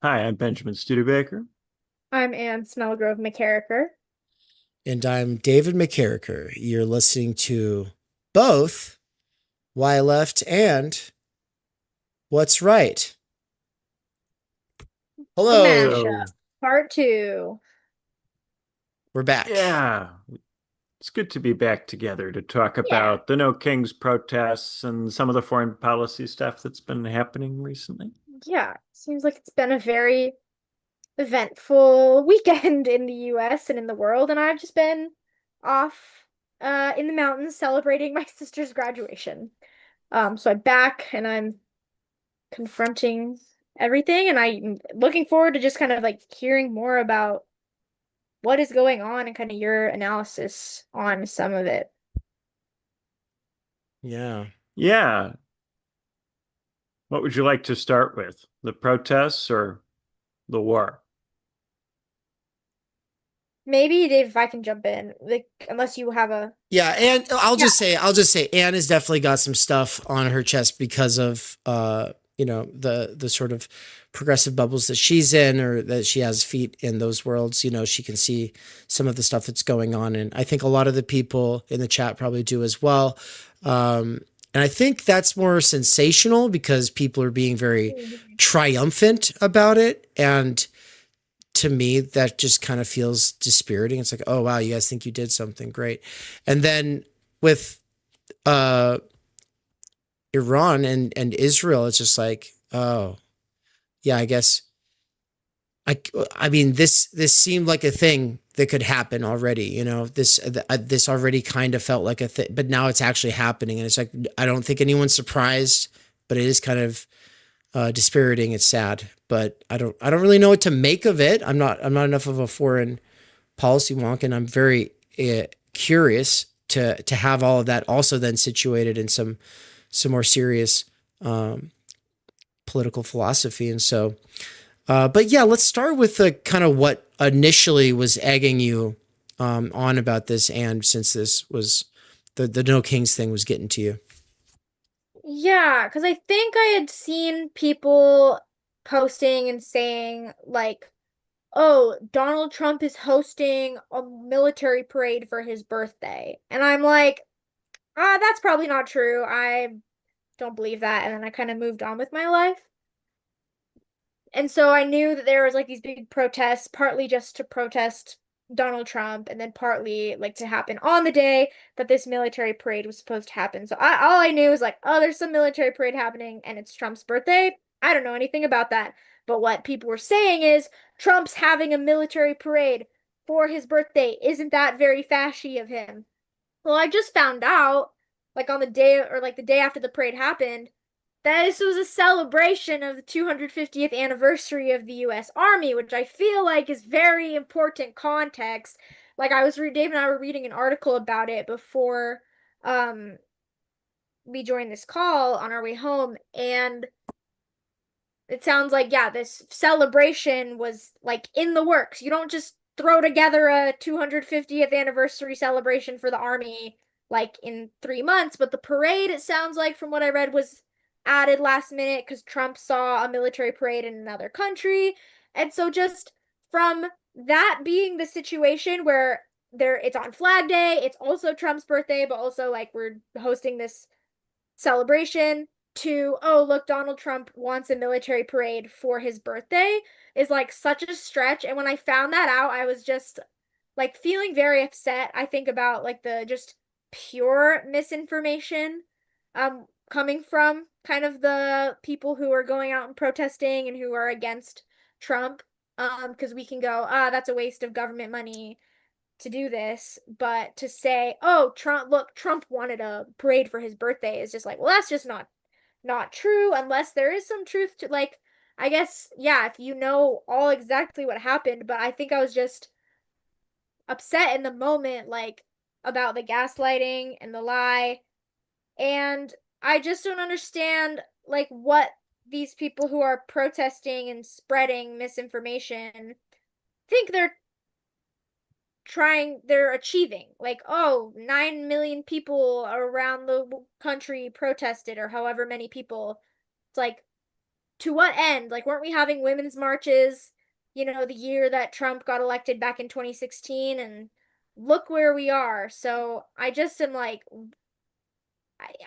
Hi, I'm Benjamin Studebaker. I'm Anne Snellgrove McKerracher. And I'm David McKerracher. You're listening to both Why Left and What's Right. The Hello. mashup, Hello. part two. We're back. Yeah, it's good to be back together to talk Yeah, about the No Kings protests and some of the foreign policy stuff that's been happening recently. yeah. Seems like it's been a very eventful weekend in the US and in the world, and I've just been off in the mountains celebrating my sister's graduation. So I'm back and I'm confronting everything, and I'm looking forward to just kind of like hearing more about what is going on and kind of your analysis on some of it. Yeah. Yeah, what would you like to start with? The protests or the war? Maybe Dave, if I can jump in, like unless you have a Yeah, and yeah. I'll just say Anne has definitely got some stuff on her chest because of the sort of progressive bubbles that she's in, or that she has feet in those worlds. She can see some of the stuff that's going on, and I think a lot of the people in the chat probably do as well. And I think that's more sensational because people are being very triumphant about it, and to me that just kind of feels dispiriting. It's like, oh wow, you guys think you did something great. And then with uh Iran and Israel, it's just like, oh yeah, I guess I I mean, this seemed like a thing that could happen already. This already kind of felt like a thing, but now it's actually happening, and it's like, I don't think anyone's surprised, but it is kind of dispiriting. It's sad, but I don't really know what to make of it. I'm not enough of a foreign policy wonk, and I'm very curious to have all of that also then situated in some more serious um, political philosophy. And so, but yeah, let's start with the kind of what initially was egging you on about this, and since this was the No Kings thing was getting to you. Yeah, because I think I had seen people posting and saying like, "Oh, Donald Trump is hosting a military parade for his birthday." And I'm like, that's probably not true. I don't believe that." And then I kind of moved on with my life. And so I knew that there was like these big protests, partly just to protest Donald Trump, and then partly like to happen on the day that this military parade was supposed to happen. So all I knew was like, oh, there's some military parade happening and it's Trump's birthday. I don't know anything about that. But what people were saying is Trump's having a military parade for his birthday. Isn't that very fashy of him? Well, I just found out, like on the day or like the day after the parade happened, that this was a celebration of the 250th anniversary of the US Army, which I feel like is very important context. Like Dave and I were reading an article about it before um we joined this call on our way home, and it sounds like, yeah, this celebration was like in the works. You don't just throw together a 250th anniversary celebration for the army like in 3 months, but the parade, it sounds like from what I read, was added last minute because Trump saw a military parade in another country. And so just from that being the situation where it's on Flag Day, it's also Trump's birthday, but also like we're hosting this celebration, to, oh, look, Donald Trump wants a military parade for his birthday, is like such a stretch. And when I found that out, I was just like feeling very upset. I think about like the just pure misinformation coming from kind of the people who are going out and protesting and who are against Trump. Because we can go, that's a waste of government money to do this, but to say, "Oh, Trump, look, Trump wanted a parade for his birthday," is just like, well, that's just not true unless there is some truth to, like, I guess, yeah, if you know all exactly what happened, but I think I was just upset in the moment, like about the gaslighting and the lie, and I just don't understand like what these people who are protesting and spreading misinformation think they're achieving. Like, oh, 9 million people around the country protested, or however many people. It's like, to what end? Like, weren't we having women's marches, the year that Trump got elected back in 2016? And look where we are. So I just am like,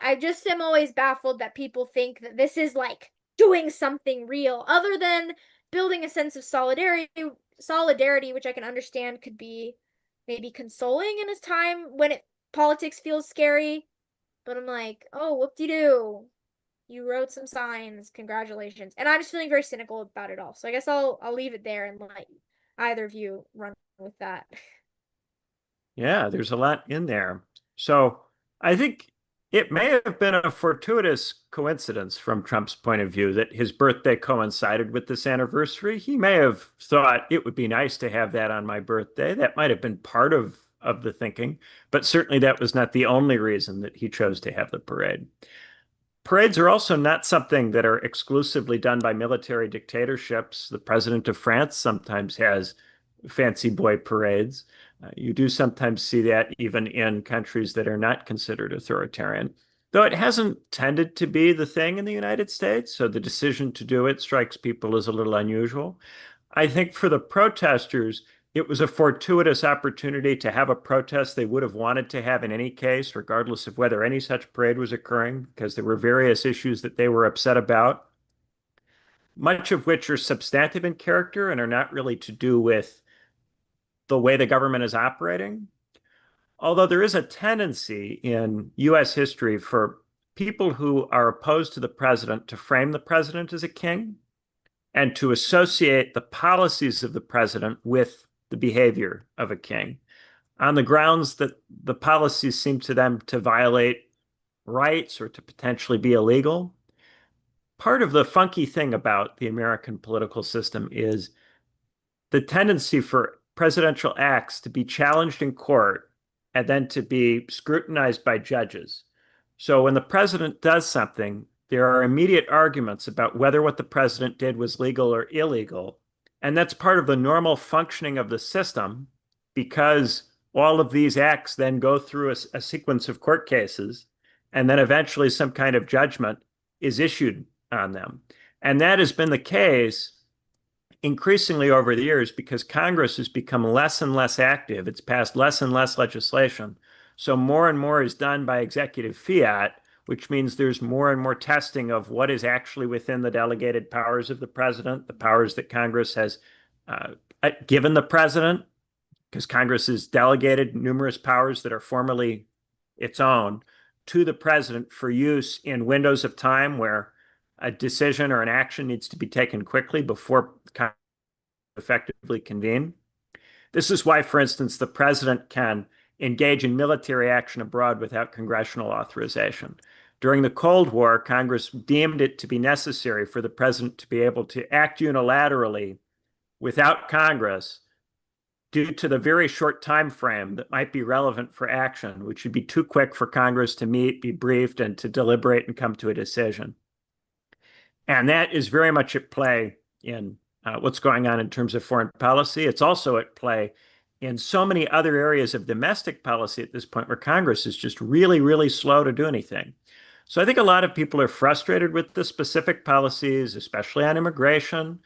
I just am always baffled that people think that this is like doing something real other than building a sense of solidarity, which I can understand could be maybe consoling in a time when politics feels scary. But I'm like, oh, whoop-de-doo. You wrote some signs. Congratulations. And I'm just feeling very cynical about it all. So I guess I'll leave it there and let either of you run with that. Yeah, there's a lot in there. So I think it may have been a fortuitous coincidence from Trump's point of view that his birthday coincided with this anniversary. He may have thought it would be nice to have that on my birthday. That might have been part of the thinking, but certainly that was not the only reason that he chose to have the parade. Parades are also not something that are exclusively done by military dictatorships. The president of France sometimes has fancy boy parades. You do sometimes see that even in countries that are not considered authoritarian, though it hasn't tended to be the thing in the United States. So the decision to do it strikes people as a little unusual. I think for the protesters, it was a fortuitous opportunity to have a protest they would have wanted to have in any case, regardless of whether any such parade was occurring, because there were various issues that they were upset about, much of which are substantive in character and are not really to do with the way the government is operating. Although there is a tendency in US history for people who are opposed to the president to frame the president as a king and to associate the policies of the president with the behavior of a king on the grounds that the policies seem to them to violate rights or to potentially be illegal. Part of the funky thing about the American political system is the tendency for presidential acts to be challenged in court and then to be scrutinized by judges. So when the president does something, there are immediate arguments about whether what the president did was legal or illegal. And that's part of the normal functioning of the system because all of these acts then go through a sequence of court cases, and then eventually some kind of judgment is issued on them. And that has been the case increasingly over the years because Congress has become less and less active. It's passed less and less legislation. So more and more is done by executive fiat, which means there's more and more testing of what is actually within the delegated powers of the president, the powers that Congress has given the president, because Congress has delegated numerous powers that are formally its own to the president for use in windows of time where a decision or an action needs to be taken quickly before Congress effectively convene. This is why, for instance, the president can engage in military action abroad without congressional authorization. During the Cold War, Congress deemed it to be necessary for the president to be able to act unilaterally without Congress due to the very short time frame that might be relevant for action, which would be too quick for Congress to meet, be briefed, and to deliberate and come to a decision. And that is very much at play in what's going on in terms of foreign policy. It's also at play in so many other areas of domestic policy at this point where Congress is just really, really slow to do anything. So I think a lot of people are frustrated with the specific policies, especially on immigration.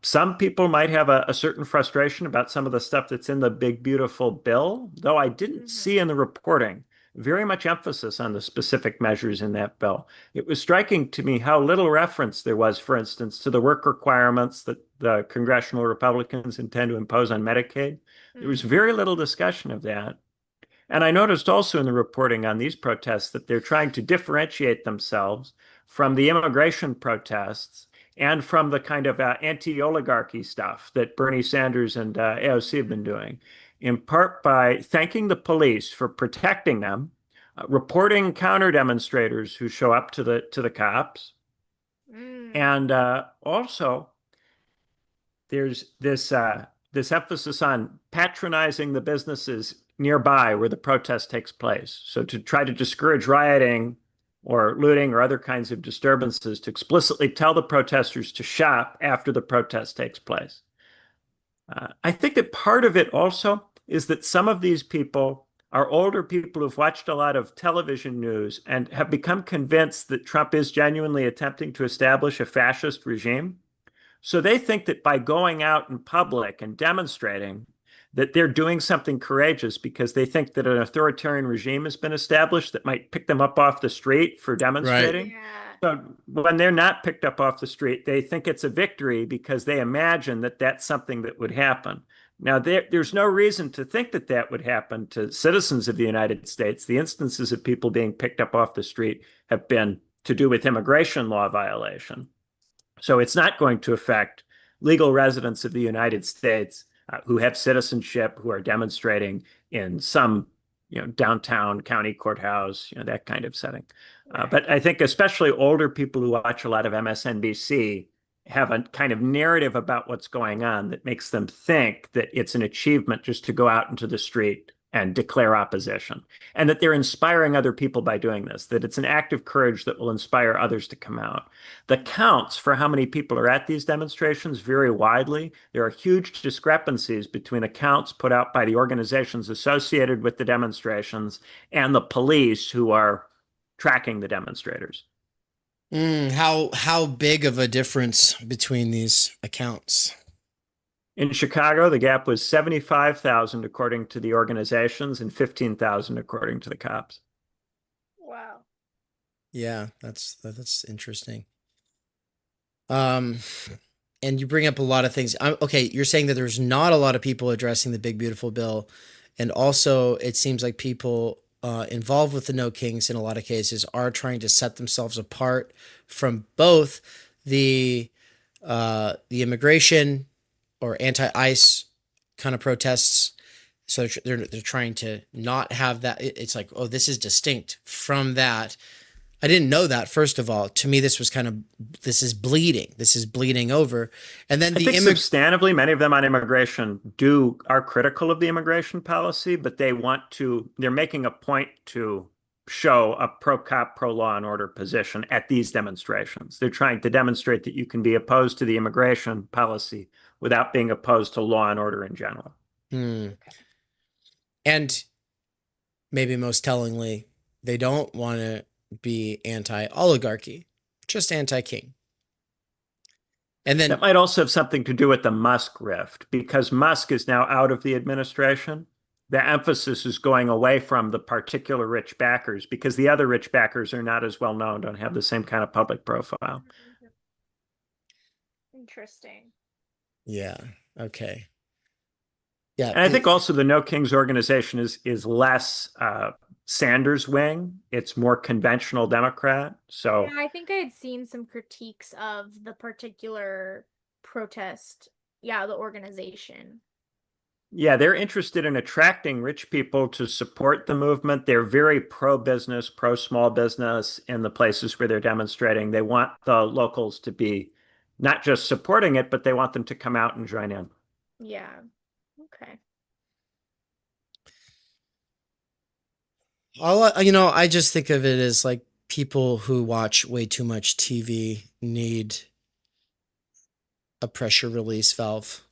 Some people might have a certain frustration about some of the stuff that's in the big, beautiful bill, though I didn't see in the reporting very much emphasis on the specific measures in that bill. It was striking to me how little reference there was, for instance, to the work requirements that the congressional Republicans intend to impose on Medicaid. There was very little discussion of that. And I noticed also in the reporting on these protests that they're trying to differentiate themselves from the immigration protests and from the kind of anti-oligarchy stuff that Bernie Sanders and AOC have been doing, in part by thanking the police for protecting them, reporting counter demonstrators who show up to the cops, and also there's this emphasis on patronizing the businesses nearby where the protest takes place. So to try to discourage rioting or looting or other kinds of disturbances, to explicitly tell the protesters to shop after the protest takes place. I think that part of it also is that some of these people are older people who've watched a lot of television news and have become convinced that Trump is genuinely attempting to establish a fascist regime. So they think that by going out in public and demonstrating, that they're doing something courageous because they think that an authoritarian regime has been established that might pick them up off the street for Right. demonstrating. Yeah. So when they're not picked up off the street, they think it's a victory because they imagine that that's something that would happen. Now, there's no reason to think that that would happen to citizens of the United States. The instances of people being picked up off the street have been to do with immigration law violation. So it's not going to affect legal residents of the United States who have citizenship, who are demonstrating in some, downtown county courthouse, that kind of setting. But I think especially older people who watch a lot of MSNBC have a kind of narrative about what's going on that makes them think that it's an achievement just to go out into the street and declare opposition, and that they're inspiring other people by doing this, that it's an act of courage that will inspire others to come out. The counts for how many people are at these demonstrations vary widely. There are huge discrepancies between accounts put out by the organizations associated with the demonstrations and the police who are tracking the demonstrators. How big of a difference between these accounts? In Chicago, the gap was 75,000 according to the organizations and 15,000 according to the cops. Wow. Yeah, that's interesting. And you bring up a lot of things. Okay, you're saying that there's not a lot of people addressing the big beautiful bill, and also it seems like people involved with the No Kings in a lot of cases are trying to set themselves apart from both the immigration or anti-ICE kind of protests. So they're trying to not have that. It's like, oh, this is distinct from that. I didn't know that, first of all. To me, this was this is bleeding. This is bleeding over. And then I think substantively, many of them on immigration are critical of the immigration policy, but they're making a point to show a pro-cop, pro-law and order position at these demonstrations. They're trying to demonstrate that you can be opposed to the immigration policy without being opposed to law and order in general. And maybe most tellingly, they don't want to be anti-oligarchy, just anti-king. And then that might also have something to do with the Musk rift, because Musk is now out of the administration. The emphasis is going away from the particular rich backers because the other rich backers are not as well known, don't have the same kind of public profile. Interesting. Yeah. Okay. Yeah. And I think also the No Kings organization is less Sanders wing. It's more conventional Democrat. So yeah, I think I had seen some critiques of the particular protest. Yeah, the organization. Yeah, they're interested in attracting rich people to support the movement. They're very pro-business, pro-small business in the places where they're demonstrating. They want the locals to be not just supporting it, but they want them to come out and join in. Yeah. Okay. I just think of it as like people who watch way too much TV need a pressure release valve.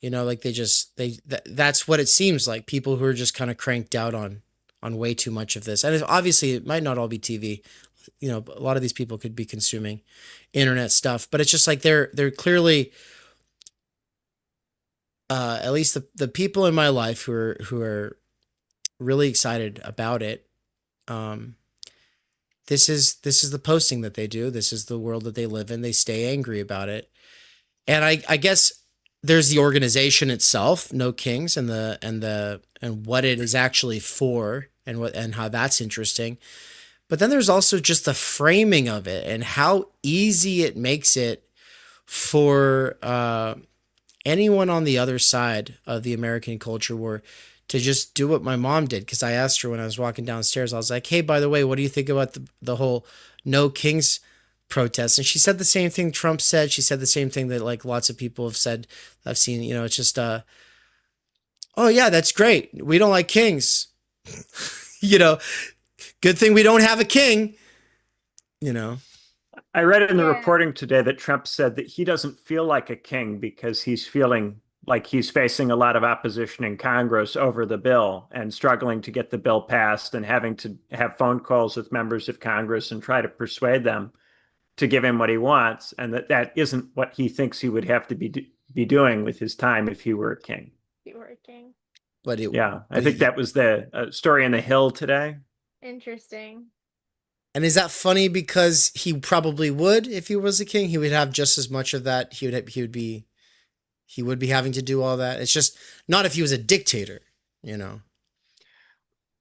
Like that's what it seems like. People who are just kind of cranked out on way too much of this. And obviously it might not all be TV. A lot of these people could be consuming internet stuff, but it's just like they're clearly at least the people in my life who are really excited about it. This is the posting that they do. This is the world that they live in. They stay angry about it. And I guess there's the organization itself, No Kings, and what it is actually for, and how that's interesting. But then there's also just the framing of it and how easy it makes it for anyone on the other side of the American culture war to just do what my mom did. Because I asked her when I was walking downstairs, I was like, hey, by the way, what do you think about the whole No Kings protests? And she said the same thing Trump said. She said the same thing that like lots of people have said. I've seen, it's just, oh yeah, that's great. We don't like kings. Good thing we don't have a king. I read in the reporting today that Trump said that he doesn't feel like a king because he's feeling like he's facing a lot of opposition in Congress over the bill and struggling to get the bill passed and having to have phone calls with members of Congress and try to persuade them to give him what he wants, and that isn't what he thinks he would have to be doing with his time if he were a king. Be working. Yeah, I think that was the story in the Hill today. Interesting. And is that funny because he probably would if he was a king? He would have just as much of that. He would be having to do all that. It's just not if he was a dictator, you know.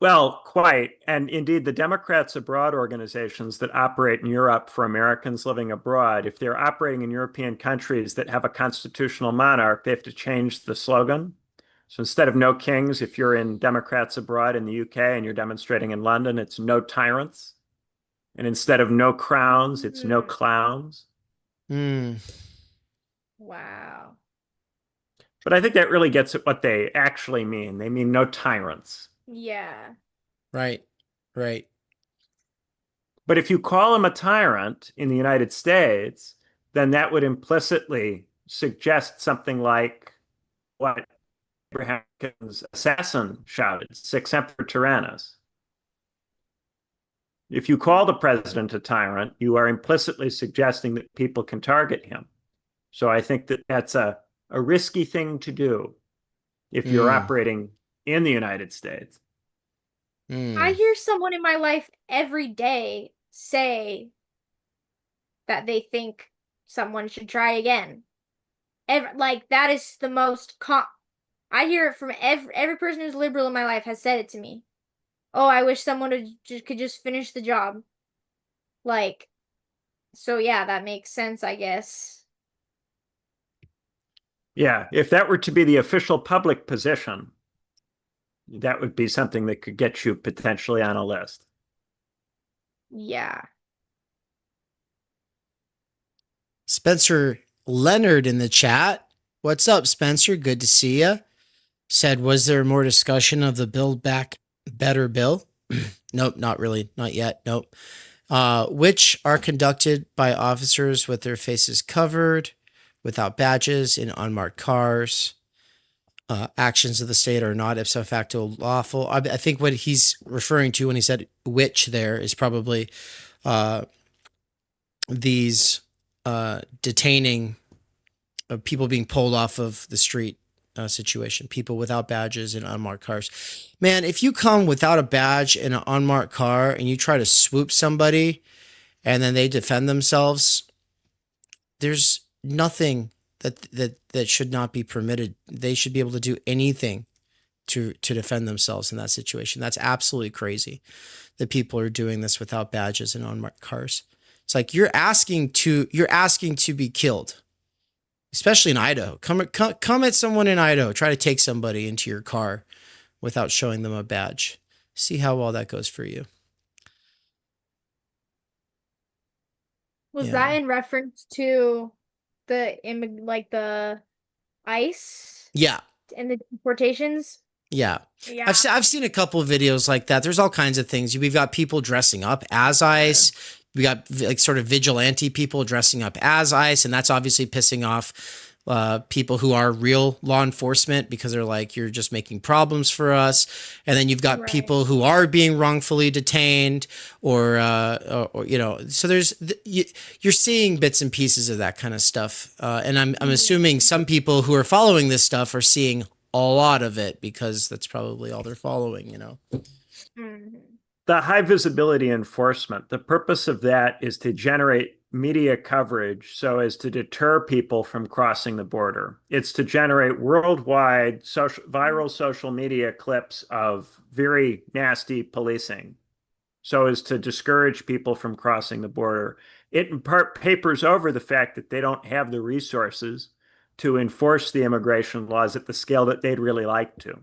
Well, quite. And indeed, the Democrats Abroad organizations that operate in Europe for Americans living abroad, if they're operating in European countries that have a constitutional monarch, they have to change the slogan. So instead of no kings, if you're in Democrats Abroad in the UK and you're demonstrating in London, it's no tyrants. And instead of no crowns, it's no clowns. Wow. But I think that really gets at what they actually mean. They mean no tyrants. Yeah. Right. But if you call him a tyrant in the United States, then that would implicitly suggest something like what Abraham Lincoln's assassin shouted, Sic semper tyrannis. If you call the president a tyrant, you are implicitly suggesting that people can target him. So I think that that's a risky thing to do if you're operating in the United States. I hear someone in my life every day say that they think someone should try again. Like, that is the most I hear it from every person who's liberal in my life has said it to me. Oh, I wish someone could just finish the job. Like, so yeah, that makes sense, I guess. Yeah, if that were to be the official public position, that would be something that could get you potentially on a list. Yeah. Spencer Leonard in the chat. What's up, Spencer? Good to see you. Said, was there more discussion of the Build Back Better bill? Nope, not really. Not yet. Nope. Which are conducted by officers with their faces covered, without badges, in unmarked cars. Actions of the state are not ipso facto lawful. I think what he's referring to when he said which there is probably these detaining of people being pulled off of the street situation, people without badges in unmarked cars. Man, if you come without a badge in an unmarked car and you try to swoop somebody and then they defend themselves, there's nothing that should not be permitted. They should be able to do anything to defend themselves in that situation. That's absolutely crazy that people are doing this without badges and unmarked cars. It's like you're asking to be killed, especially in Idaho. Come at someone in Idaho. Try to take somebody into your car without showing them a badge. See how well that goes for you. Was that in reference to the ICE? Yeah. And the deportations? Yeah. I've seen a couple of videos like that. There's all kinds of things. We've got people dressing up as ICE. We got like sort of vigilante people dressing up as ICE, and that's obviously pissing off people who are real law enforcement because they're like, you're just making problems for us. And then you've got people who are being wrongfully detained or you know, so you're seeing bits and pieces of that kind of stuff. And I'm assuming some people who are following this stuff are seeing a lot of it because that's probably all they're following, you know. The high visibility enforcement, the purpose of that is to generate media coverage so as to deter people from crossing the border. It's to generate worldwide viral social media clips of very nasty policing so as to discourage people from crossing the border. It in part papers over the fact that they don't have the resources to enforce the immigration laws at the scale that they'd really like to.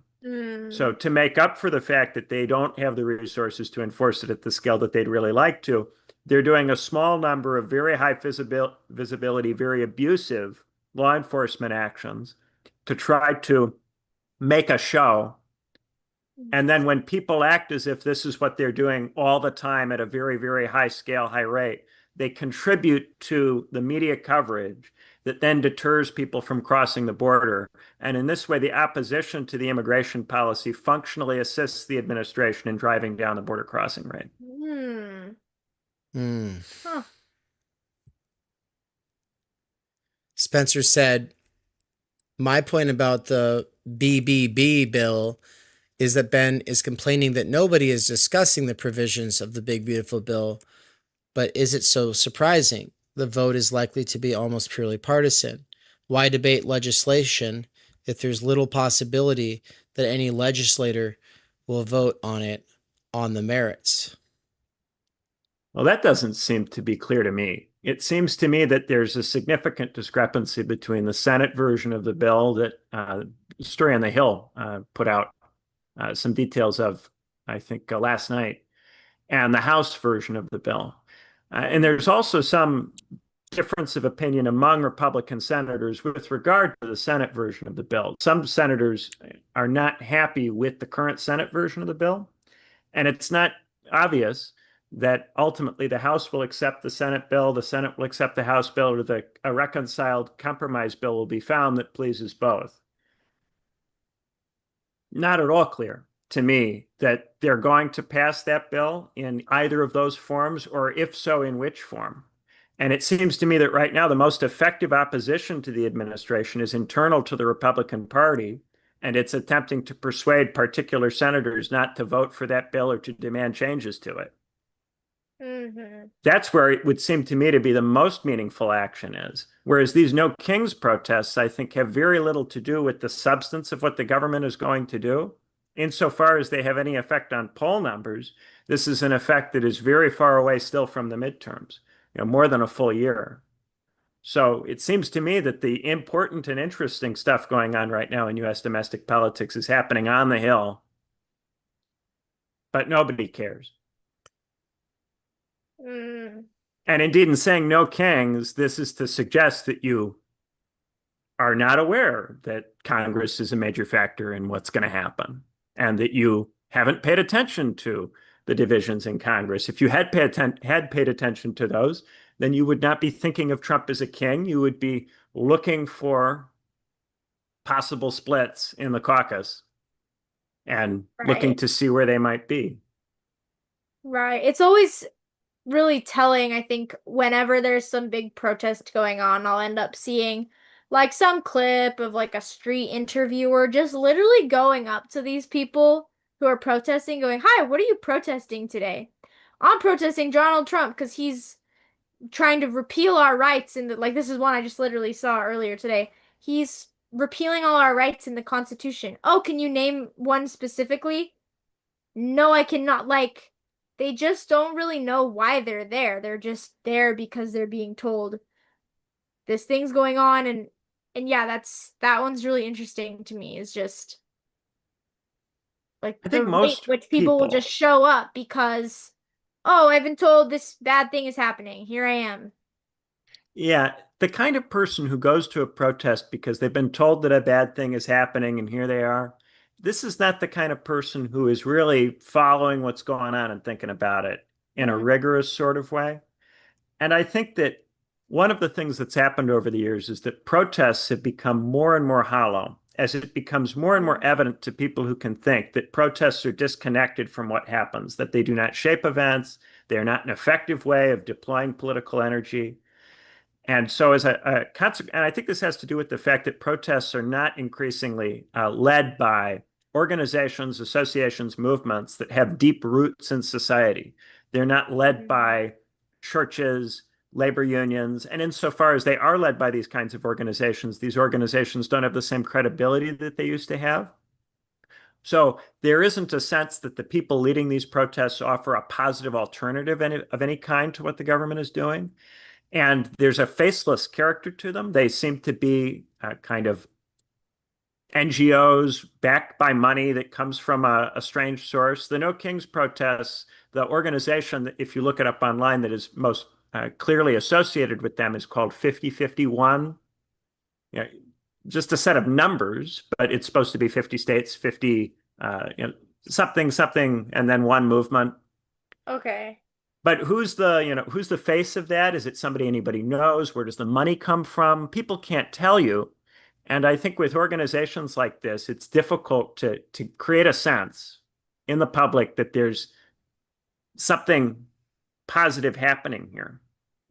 So to make up for the fact that they don't have the resources to enforce it at the scale that they'd really like to, they're doing a small number of very high visibility, very abusive law enforcement actions to try to make a show. And then when people act as if this is what they're doing all the time at a very, very high scale, high rate, they contribute to the media coverage that then deters people from crossing the border. And in this way, the opposition to the immigration policy functionally assists the administration in driving down the border crossing rate. Hmm. Huh. Spencer said, my point about the BBB bill is that Ben is complaining that nobody is discussing the provisions of the Big Beautiful Bill. But is it so surprising? The vote is likely to be almost purely partisan. Why debate legislation if there's little possibility that any legislator will vote on it on the merits? Well, that doesn't seem to be clear to me. It seems to me that there's a significant discrepancy between the Senate version of the bill that Story on the Hill put out some details of, I think, last night, and the House version of the bill. And there's also some difference of opinion among Republican senators with regard to the Senate version of the bill. Some senators are not happy with the current Senate version of the bill, and it's not obvious that ultimately the House will accept the Senate bill, the Senate will accept the House bill, or a reconciled compromise bill will be found that pleases both. Not at all clear to me that they're going to pass that bill in either of those forms, or if so, in which form. And it seems to me that right now the most effective opposition to the administration is internal to the Republican Party, and it's attempting to persuade particular senators not to vote for that bill or to demand changes to it. That's where it would seem to me to be the most meaningful action is. Whereas these No Kings protests, I think, have very little to do with the substance of what the government is going to do. Insofar as they have any effect on poll numbers, this is an effect that is very far away still from the midterms, more than a full year. So it seems to me that the important and interesting stuff going on right now in U.S. domestic politics is happening on the Hill, but nobody cares. And indeed, in saying no kings, this is to suggest that you are not aware that Congress is a major factor in what's going to happen, and that you haven't paid attention to the divisions in Congress. If you had paid attention to those, then you would not be thinking of Trump as a king. You would be looking for possible splits in the caucus and looking to see where they might be. Right. It's always really telling, I think, whenever there's some big protest going on, I'll end up seeing like some clip of like a street interviewer just literally going up to these people who are protesting, going, "Hi, what are you protesting today?" "I'm protesting Donald Trump because he's trying to repeal our rights." And like, this is one I just literally saw earlier today. He's repealing all our rights in the Constitution. "Oh, can you name one specifically?" "No, I cannot." Like, they just don't really know why they're there. They're just there because they're being told this thing's going on. And yeah, that one's really interesting to me. Is just like I the think rate most which people will just show up because, "Oh, I've been told this bad thing is happening. Here I am." Yeah, the kind of person who goes to a protest because they've been told that a bad thing is happening and here they are, this is not the kind of person who is really following what's going on and thinking about it in a rigorous sort of way. And I think that one of the things that's happened over the years is that protests have become more and more hollow as it becomes more and more evident to people who can think that protests are disconnected from what happens, that they do not shape events, they're not an effective way of deploying political energy. And so, as a consequence, and I think this has to do with the fact that protests are not increasingly led by organizations, associations, movements that have deep roots in society. They're not led by churches, labor unions. And insofar as they are led by these kinds of organizations, these organizations don't have the same credibility that they used to have. So there isn't a sense that the people leading these protests offer a positive alternative of any kind to what the government is doing. And there's a faceless character to them. They seem to be kind of NGOs backed by money that comes from a strange source. The No Kings protests, the organization that, if you look it up online, that is most clearly associated with them is called 5051. You know, just a set of numbers, but it's supposed to be 50 states, 50 something, something, and then one movement. Okay. But who's the face of that? Is it somebody anybody knows? Where does the money come from? People can't tell you. And I think with organizations like this, it's difficult to create a sense in the public that there's something positive happening here.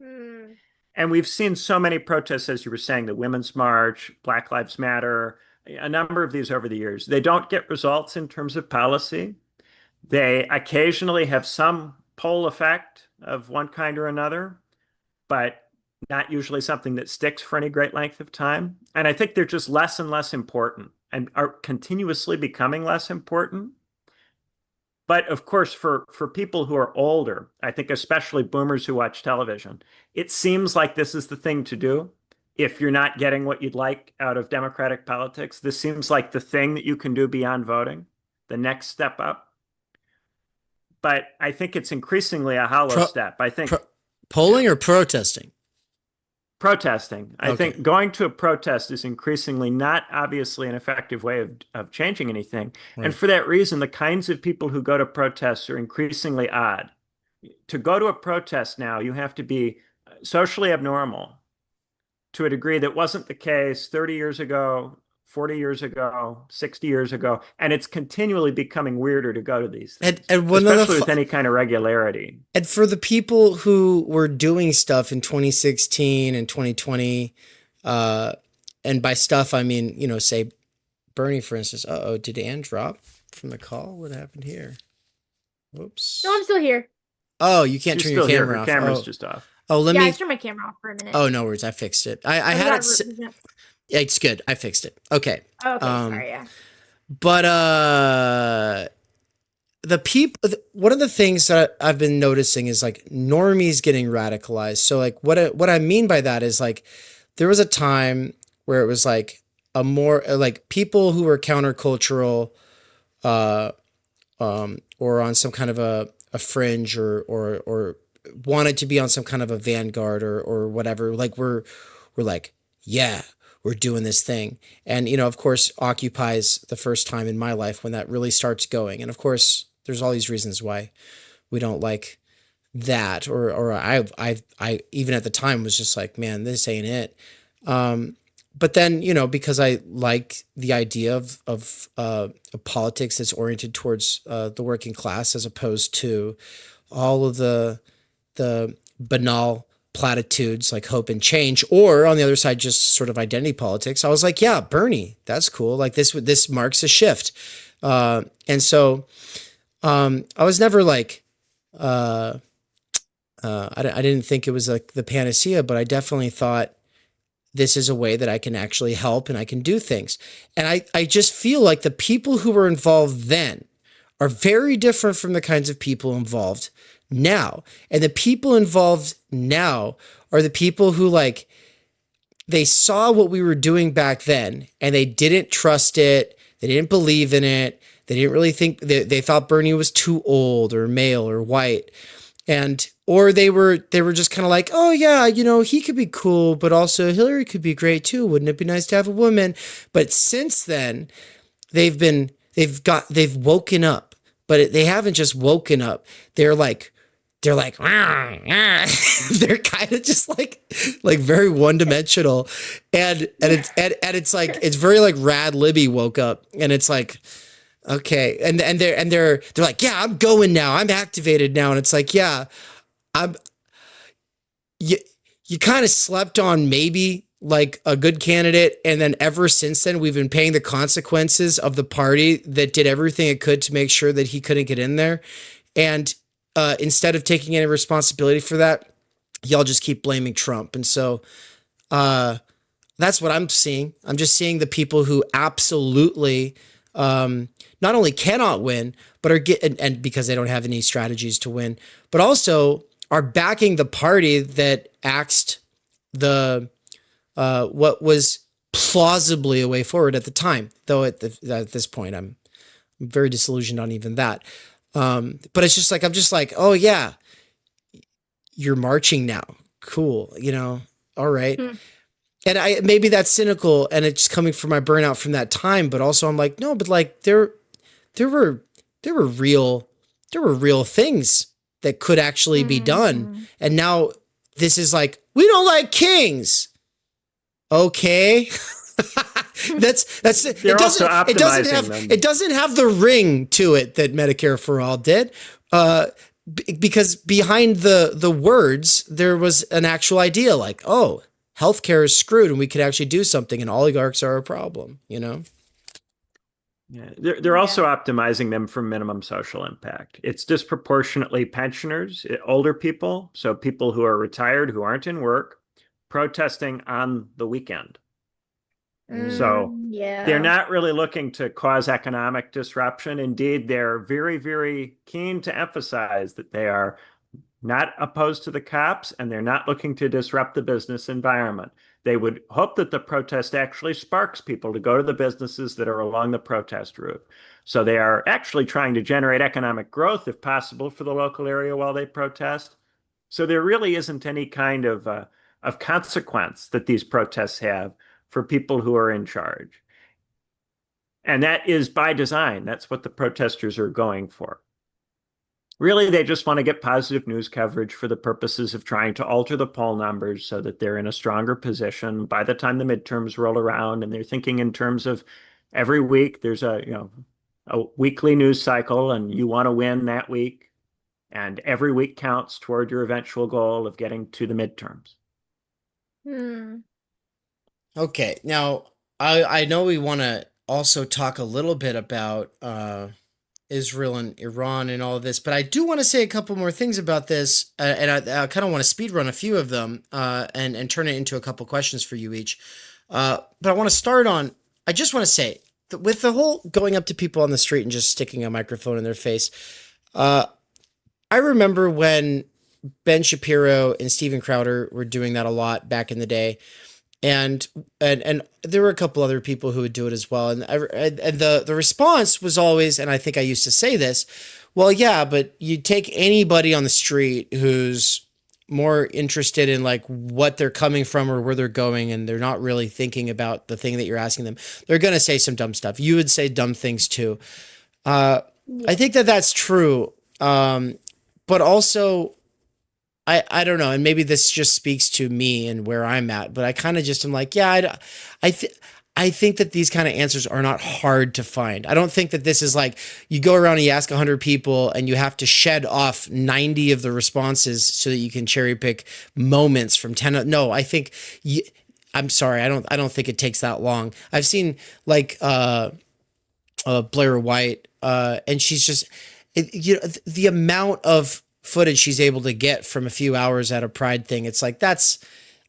Hmm. And we've seen so many protests, as you were saying, the Women's March, Black Lives Matter, a number of these over the years. They don't get results in terms of policy. They occasionally have some poll effect of one kind or another, but not usually something that sticks for any great length of time. And I think they're just less and less important and are continuously becoming less important. But of course, for people who are older, I think especially boomers who watch television, it seems like this is the thing to do. If you're not getting what you'd like out of democratic politics, this seems like the thing that you can do beyond voting, the next step up. But I think it's increasingly a hollow step. I think polling or protesting? Protesting. I Okay. think going to a protest is increasingly not obviously an effective way of changing anything. Right. And for that reason, the kinds of people who go to protests are increasingly odd. To go to a protest now, you have to be socially abnormal to a degree that wasn't the case 30 years ago, 40 years ago, 60 years ago. And it's continually becoming weirder to go to these things, And one especially of with any kind of regularity. And for the people who were doing stuff in 2016 and 2020, and by stuff, I mean, say Bernie, for instance. Uh-oh, did Ann drop from the call? What happened here? Whoops. No, I'm still here. Oh, you can't She's turn your still here. camera Her off. camera's just off. Oh, let Yeah, I me. turned my camera off for a minute. Oh, no worries. I fixed it. I Oh, had it. yeah. Yeah, it's good. I fixed it. Okay. Oh, okay, sorry, yeah. But the people, one of the things that I've been noticing is like normies getting radicalized. So like what I mean by that is like there was a time where it was like a more like people who were countercultural, or on some kind of a fringe or wanted to be on some kind of a vanguard or whatever. Like we're like, yeah, we're doing this thing. And, of course, Occupy's the first time in my life when that really starts going. And of course, there's all these reasons why we don't like that. Or I even at the time was just like, man, this ain't it. But then, because I like the idea of politics that's oriented towards the working class as opposed to all of the banal platitudes like hope and change, or on the other side, just sort of identity politics. I was like, yeah, Bernie, that's cool. Like this marks a shift. And so I was never like, I didn't think it was like the panacea, but I definitely thought this is a way that I can actually help and I can do things. And I just feel like the people who were involved then are very different from the kinds of people involved now. And the people involved now are the people who like, they saw what we were doing back then and they didn't trust it. They didn't believe in it. They didn't really think they thought Bernie was too old or male or white. Or they were just kind of like, oh yeah, he could be cool, but also Hillary could be great too. Wouldn't it be nice to have a woman? But since then they've woken up, but they haven't just woken up. They're like, they're kind of just like very one dimensional. And it's like, it's very like Rad Libby woke up and it's like, okay. And they're like, yeah, I'm going now. I'm activated now. And it's like, yeah, you kind of slept on maybe like a good candidate. And then ever since then, we've been paying the consequences of the party that did everything it could to make sure that he couldn't get in there. And instead of taking any responsibility for that, y'all just keep blaming Trump. And so that's what I'm seeing. I'm just seeing the people who absolutely not only cannot win, but are and because they don't have any strategies to win, but also are backing the party that axed the what was plausibly a way forward at the time. Though at this point, I'm very disillusioned on even that. But it's just like, I'm just like, oh yeah, you're marching now. Cool. All right. And maybe that's cynical and it's coming from my burnout from that time, but also I'm like, no, but like there were real things that could actually be done. And now this is like, we don't like kings. Okay. that's They're also optimizing them. It doesn't have the ring to it that Medicare for All did. Because behind the words, there was an actual idea like, oh, healthcare is screwed and we could actually do something, and oligarchs are a problem, you know? Yeah, they're also optimizing them for minimum social impact. It's disproportionately pensioners, older people, so people who are retired, who aren't in work, protesting on the weekend. So they're not really looking to cause economic disruption. Indeed, they're very, very keen to emphasize that they are not opposed to the cops and they're not looking to disrupt the business environment. They would hope that the protest actually sparks people to go to the businesses that are along the protest route. So they are actually trying to generate economic growth, if possible, for the local area while they protest. So there really isn't any kind of consequence that these protests have for people who are in charge. And that is by design. That's what the protesters are going for. Really, they just want to get positive news coverage for the purposes of trying to alter the poll numbers so that they're in a stronger position by the time the midterms roll around. And they're thinking in terms of every week there's a weekly news cycle, and you want to win that week. And every week counts toward your eventual goal of getting to the midterms. Okay, now I know we want to also talk a little bit about Israel and Iran and all of this, but I do want to say a couple more things about this, and I kind of want to speed run a few of them and turn it into a couple questions for you each. But I want to start on, I just want to say, that with the whole going up to people on the street and just sticking a microphone in their face, I remember when Ben Shapiro and Steven Crowder were doing that a lot back in the day. And there were a couple other people who would do it as well. And the response was always, and I think I used to say this, well, yeah, but you take anybody on the street who's more interested in like what they're coming from or where they're going, and they're not really thinking about the thing that you're asking them, they're going to say some dumb stuff. You would say dumb things too. I think that that's true. But also, I don't know, and maybe this just speaks to me and where I'm at, but I kind of just am like, yeah, I think that these kind of answers are not hard to find. I don't think that this is like you go around and you ask 100 people and you have to shed off 90 of the responses so that you can cherry pick moments from 10. No, I think I'm sorry, I don't think it takes that long. I've seen like Blair White, and she's just the amount of footage she's able to get from a few hours at a Pride thing. It's like, I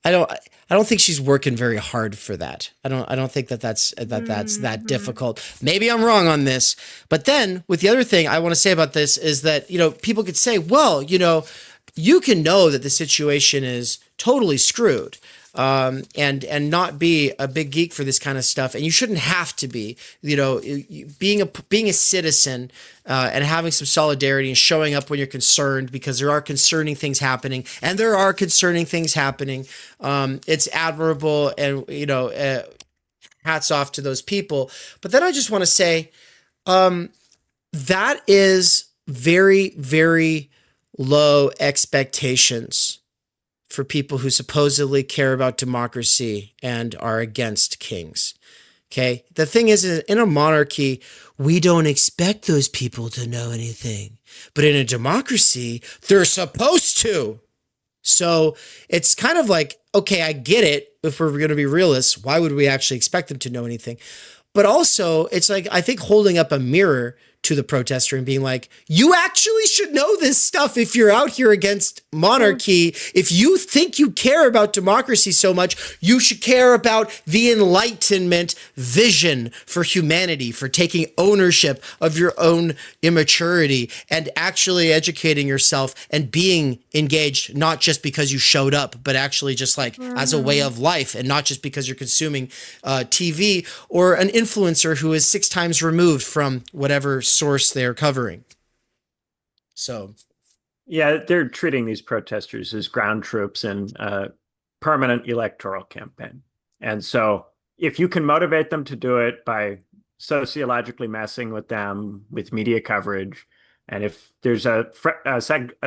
don't think she's working very hard for that. I don't think that's that difficult. Maybe I'm wrong on this, but then with the other thing I want to say about this is that, people could say, well, you can know that the situation is totally screwed. And not be a big geek for this kind of stuff. And you shouldn't have to be, being a citizen, and having some solidarity and showing up when you're concerned, because there are concerning things happening, and there are concerning things happening. It's admirable, and, hats off to those people. But then I just want to say, that is very, very low expectations for people who supposedly care about democracy and are against kings. Okay. The thing is, in a monarchy, we don't expect those people to know anything, but in a democracy, they're supposed to. So it's kind of like, okay, I get it. If we're going to be realists, why would we actually expect them to know anything? But also, it's like, I think holding up a mirror to the protester and being like, you actually should know this stuff if you're out here against monarchy. If you think you care about democracy so much, you should care about the Enlightenment vision for humanity, for taking ownership of your own immaturity and actually educating yourself and being engaged, not just because you showed up, but actually just like as a way of life, and not just because you're consuming TV or an influencer who is 6 times removed from whatever source they're covering. So yeah, they're treating these protesters as ground troops in a permanent electoral campaign. And so if you can motivate them to do it by sociologically messing with them with media coverage, And if there's a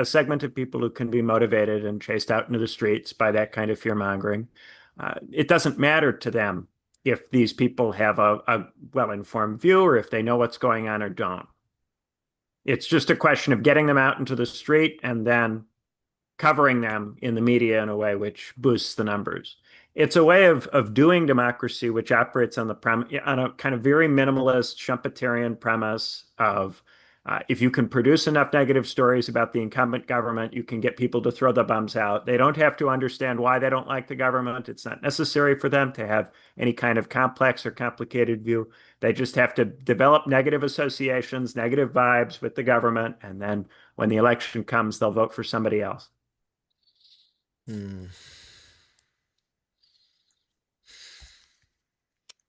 segment of people who can be motivated and chased out into the streets by that kind of fear mongering, it doesn't matter to them if these people have a well-informed view or if they know what's going on or don't. It's just a question of getting them out into the street and then covering them in the media in a way which boosts the numbers. It's a way of doing democracy which operates on a kind of very minimalist Schumpeterian premise of if you can produce enough negative stories about the incumbent government, you can get people to throw the bums out. They don't have to understand why they don't like the government. It's not necessary for them to have any kind of complex or complicated view. They just have to develop negative associations, negative vibes with the government, and then when the election comes, they'll vote for somebody else.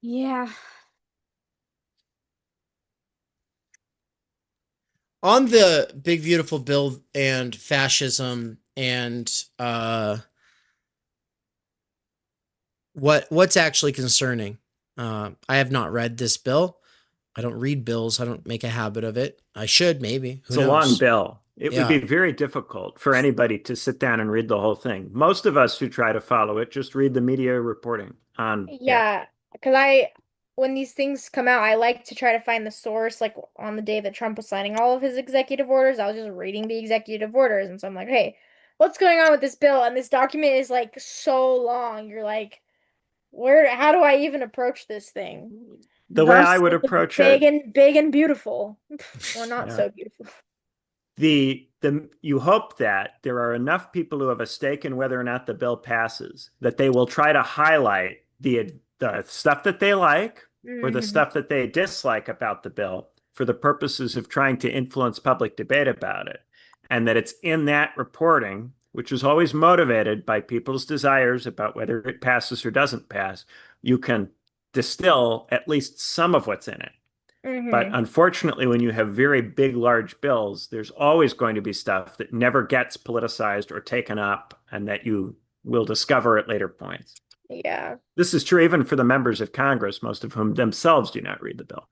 Yeah. On the big beautiful bill and fascism and what's actually concerning. I have not read this bill. I don't read bills. I don't make a habit of it. I should, maybe. It's a long bill. It would Yeah. be very difficult for anybody to sit down and read the whole thing. Most of us who try to follow it just read the media reporting on it. Yeah, because when these things come out, I like to try to find the source. Like on the day that Trump was signing all of his executive orders, I was just reading the executive orders, and so I'm like, hey, what's going on with this bill? And this document is like so long. You're like, how do I even approach this thing? The way I would approach big it, big and beautiful, or not yeah. so beautiful. You hope that there are enough people who have a stake in whether or not the bill passes that they will try to highlight the stuff that they like or the stuff that they dislike about the bill for the purposes of trying to influence public debate about it. And that it's in that reporting, which is always motivated by people's desires about whether it passes or doesn't pass, you can distill at least some of what's in it. But unfortunately, when you have very big, large bills, there's always going to be stuff that never gets politicized or taken up and that you will discover at later points. Yeah. This is true even for the members of Congress, most of whom themselves do not read the bill.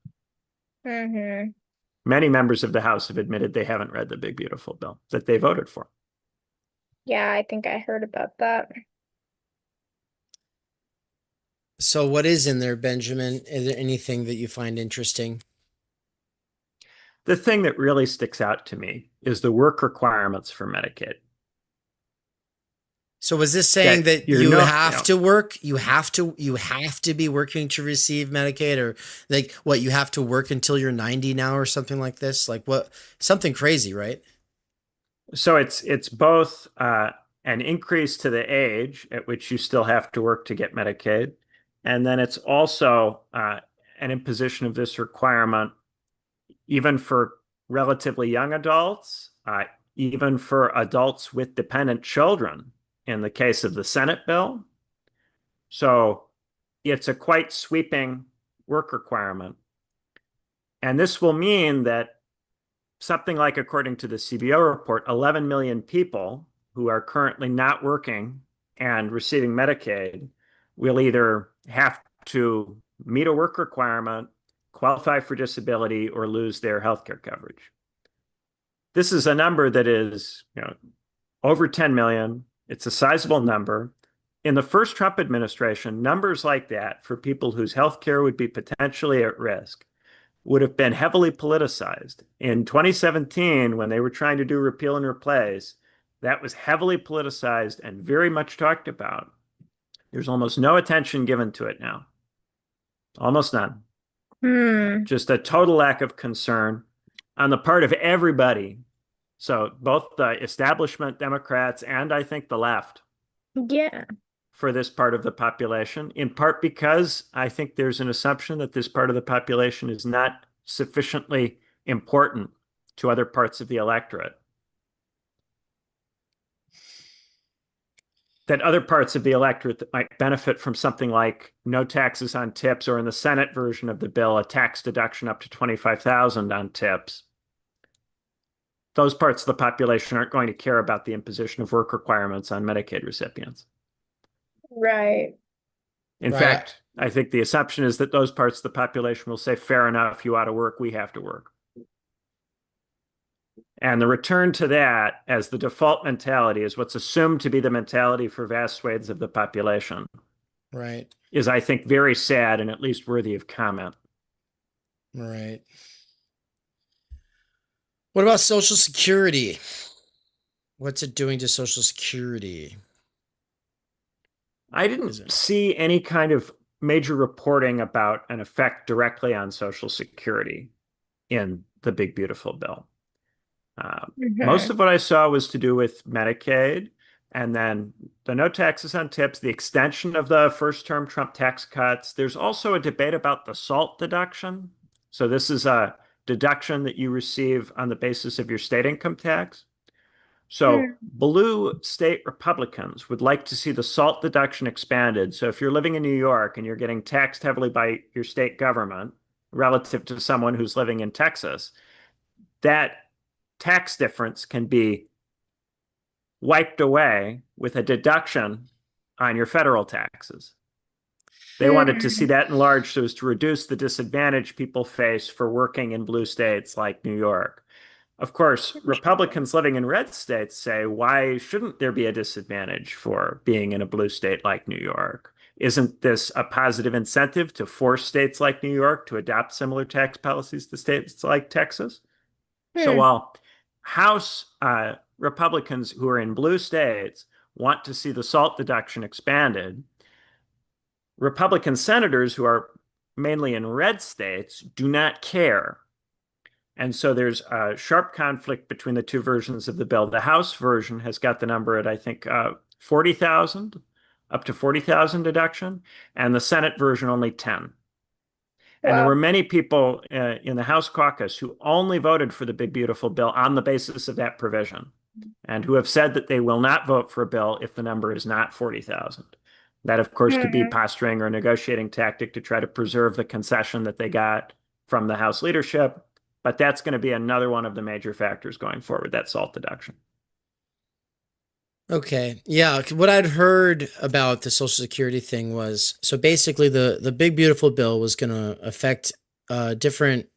Many members of the House have admitted they haven't read the big, beautiful bill that they voted for. Yeah, I think I heard about that. So what is in there, Benjamin? Is there anything that you find interesting? The thing that really sticks out to me is the work requirements for Medicaid. So was this saying that you have to work? You have to be working to receive Medicaid, or like what, you have to work until you're 90 now or something like this? Like what, something crazy, right? So it's both an increase to the age at which you still have to work to get Medicaid. And then it's also an imposition of this requirement even for relatively young adults, even for adults with dependent children in the case of the Senate bill. So it's a quite sweeping work requirement. And this will mean that something like, according to the CBO report, 11 million people who are currently not working and receiving Medicaid will either have to meet a work requirement, qualify for disability, or lose their healthcare coverage. This is a number that is, over 10 million. It's a sizable number. In the first Trump administration, numbers like that for people whose healthcare would be potentially at risk would have been heavily politicized. In 2017, when they were trying to do repeal and replace, that was heavily politicized and very much talked about. There's almost no attention given to it now. Almost none. Just a total lack of concern on the part of everybody. So both the establishment Democrats and I think the left. Yeah. For this part of the population, in part because I think there's an assumption that this part of the population is not sufficiently important to other parts of the electorate. That other parts of the electorate that might benefit from something like no taxes on tips, or in the Senate version of the bill, a tax deduction up to $25,000 on tips. Those parts of the population aren't going to care about the imposition of work requirements on Medicaid recipients. Right. In fact, I think the assumption is that those parts of the population will say, fair enough, you ought to work, we have to work. And the return to that as the default mentality is what's assumed to be the mentality for vast swathes of the population Right. is, I think, very sad and at least worthy of comment. Right. What about Social Security? What's it doing to Social Security? I didn't see any kind of major reporting about an effect directly on Social Security in the Big Beautiful Bill. Most of what I saw was to do with Medicaid, and then the no taxes on tips, the extension of the first term Trump tax cuts. There's also a debate about the SALT deduction. So this is a deduction that you receive on the basis of your state income tax. So blue state Republicans would like to see the SALT deduction expanded. So if you're living in New York and you're getting taxed heavily by your state government relative to someone who's living in Texas, that tax difference can be wiped away with a deduction on your federal taxes. They wanted to see that enlarged so as to reduce the disadvantage people face for working in blue states like New York. Of course, Republicans living in red states say, why shouldn't there be a disadvantage for being in a blue state like New York? Isn't this a positive incentive to force states like New York to adopt similar tax policies to states like Texas? So while House Republicans who are in blue states want to see the SALT deduction expanded, Republican senators who are mainly in red states do not care. And so there's a sharp conflict between the two versions of the bill. The House version has got the number at, I think, 40,000, up to 40,000 deduction, and the Senate version only 10. And there were many people in the House caucus who only voted for the Big Beautiful Bill on the basis of that provision, and who have said that they will not vote for a bill if the number is not 40,000. That, of course, could be posturing or a negotiating tactic to try to preserve the concession that they got from the House leadership. But that's going to be another one of the major factors going forward, that SALT deduction. Okay. Yeah. What I'd heard about the Social Security thing was, so basically the Big Beautiful Bill was going to affect different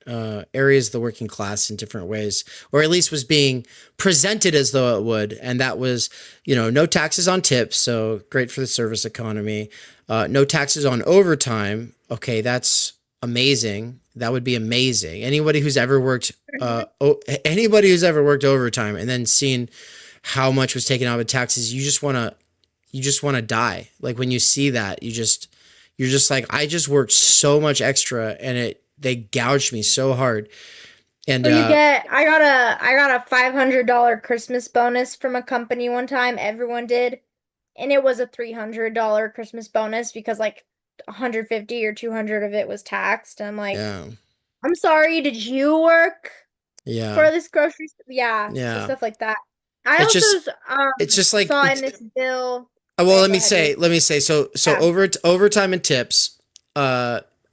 areas of the working class in different ways, or at least was being presented as though it would. And that was, no taxes on tips. So great for the service economy. No taxes on overtime. Okay. That's amazing. That would be amazing. Anybody who's ever worked overtime and then seen how much was taken out of taxes, you just want to die. Like when you see that, you're just like, I just worked so much extra and they gouged me so hard. And I got a $500 Christmas bonus from a company one time. Everyone did. And it was a $300 Christmas bonus because like 150 or 200 of it was taxed. And I'm like, I'm sorry, did you work for this grocery store? So stuff like that. It's just like saw in this bill. Well, let me say, so overtime and tips,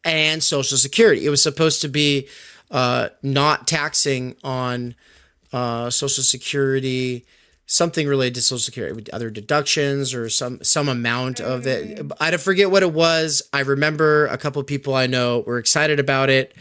and Social Security. It was supposed to be not taxing on Social Security, something related to Social Security, other deductions or some amount of it. I forget what it was. I remember a couple of people I know were excited about it,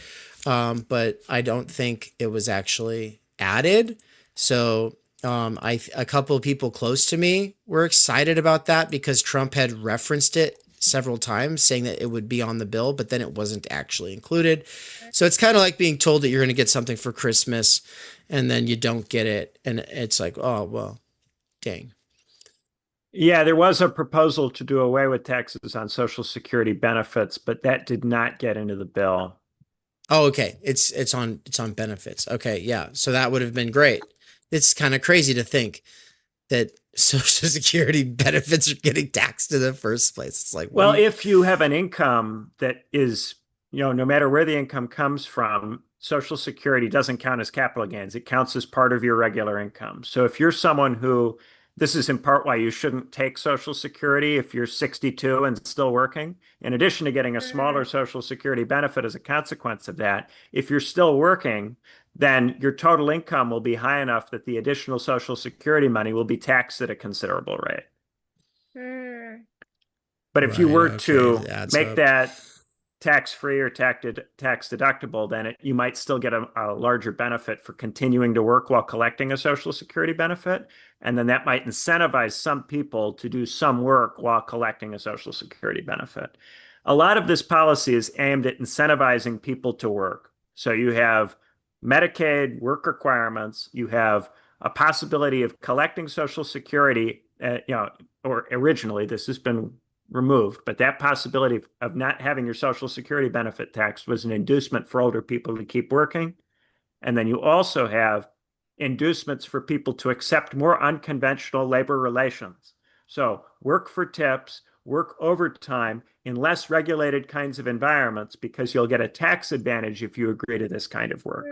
but I don't think it was actually added. So a couple of people close to me were excited about that because Trump had referenced it several times, saying that it would be on the bill, but then it wasn't actually included. So it's kind of like being told that you're going to get something for Christmas and then you don't get it. And it's like, oh, well, dang. Yeah, there was a proposal to do away with taxes on Social Security benefits, but that did not get into the bill. Oh, okay. It's on benefits. Okay, yeah. So that would have been great. It's kind of crazy to think that Social Security benefits are getting taxed in the first place. It's like, well, if you have an income that is, no matter where the income comes from, Social Security doesn't count as capital gains. It counts as part of your regular income. So if you're someone who, this is in part why you shouldn't take Social Security if you're 62 and still working. In addition to getting a smaller Social Security benefit as a consequence of that, if you're still working, then your total income will be high enough that the additional Social Security money will be taxed at a considerable rate. But if you were to make that tax-free or tax deductible, then you might still get a larger benefit for continuing to work while collecting a Social Security benefit. And then that might incentivize some people to do some work while collecting a Social Security benefit. A lot of this policy is aimed at incentivizing people to work. So you have Medicaid work requirements, you have a possibility of collecting Social Security, or originally this has been removed, but that possibility of not having your Social Security benefit taxed was an inducement for older people to keep working. And then you also have inducements for people to accept more unconventional labor relations. So work for tips, work overtime in less regulated kinds of environments because you'll get a tax advantage if you agree to this kind of work.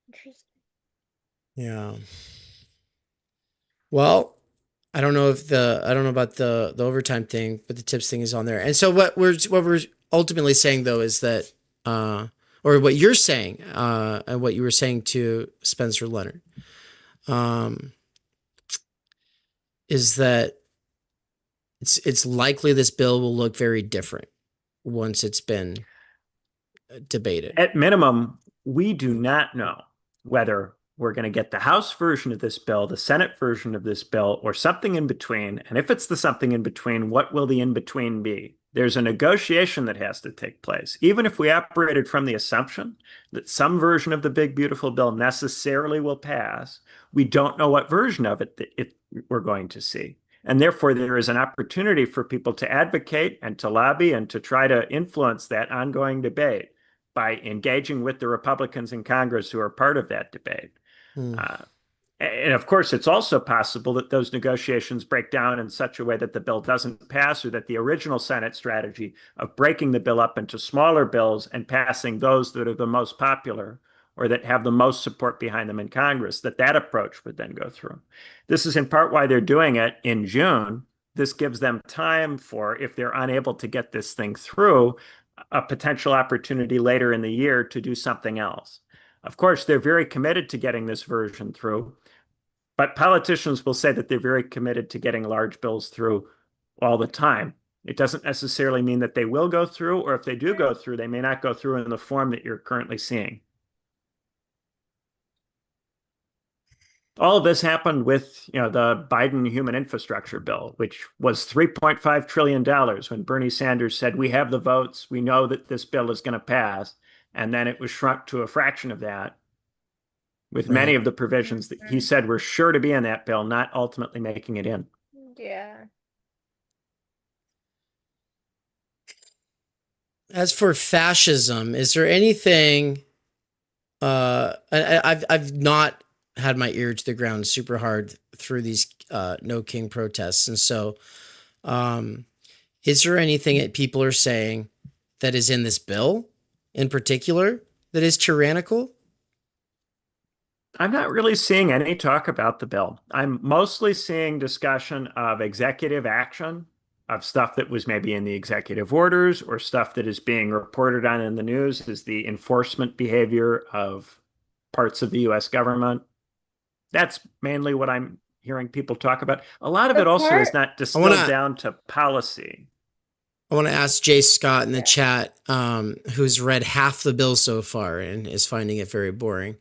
Interesting. Yeah. Well, I don't know about the overtime thing, but the tips thing is on there. And so what we're ultimately saying though is that or what you're saying, and what you were saying to Spencer Leonard, is that it's likely this bill will look very different once it's been debated. At minimum, we do not know whether we're going to get the House version of this bill, the Senate version of this bill, or something in between. And if it's the something in between, what will the in between be? There's a negotiation that has to take place. Even if we operated from the assumption that some version of the big, beautiful bill necessarily will pass, we don't know what version of it we're going to see. And therefore, there is an opportunity for people to advocate and to lobby and to try to influence that ongoing debate by engaging with the Republicans in Congress who are part of that debate. And of course, it's also possible that those negotiations break down in such a way that the bill doesn't pass, or that the original Senate strategy of breaking the bill up into smaller bills and passing those that are the most popular or that have the most support behind them in Congress, that approach would then go through. This is in part why they're doing it in June. This gives them time for, if they're unable to get this thing through, a potential opportunity later in the year to do something else. Of course, they're very committed to getting this version through, but politicians will say that they're very committed to getting large bills through all the time. It doesn't necessarily mean that they will go through, or if they do go through, they may not go through in the form that you're currently seeing. All of this happened with, the Biden human infrastructure bill, which was $3.5 trillion when Bernie Sanders said, we have the votes, we know that this bill is going to pass. And then it was shrunk to a fraction of that, with many of the provisions that he said were sure to be in that bill not ultimately making it in. Yeah. As for fascism, is there anything I've not had my ear to the ground super hard through these No King protests. And so is there anything that people are saying that is in this bill in particular that is tyrannical? I'm not really seeing any talk about the bill. I'm mostly seeing discussion of executive action, of stuff that was maybe in the executive orders or stuff that is being reported on in the news as the enforcement behavior of parts of the US government. That's mainly what I'm hearing people talk about. A lot of it also is not distilled down to policy. I want to ask Jay Scott in the chat, who's read half the bill so far and is finding it very boring.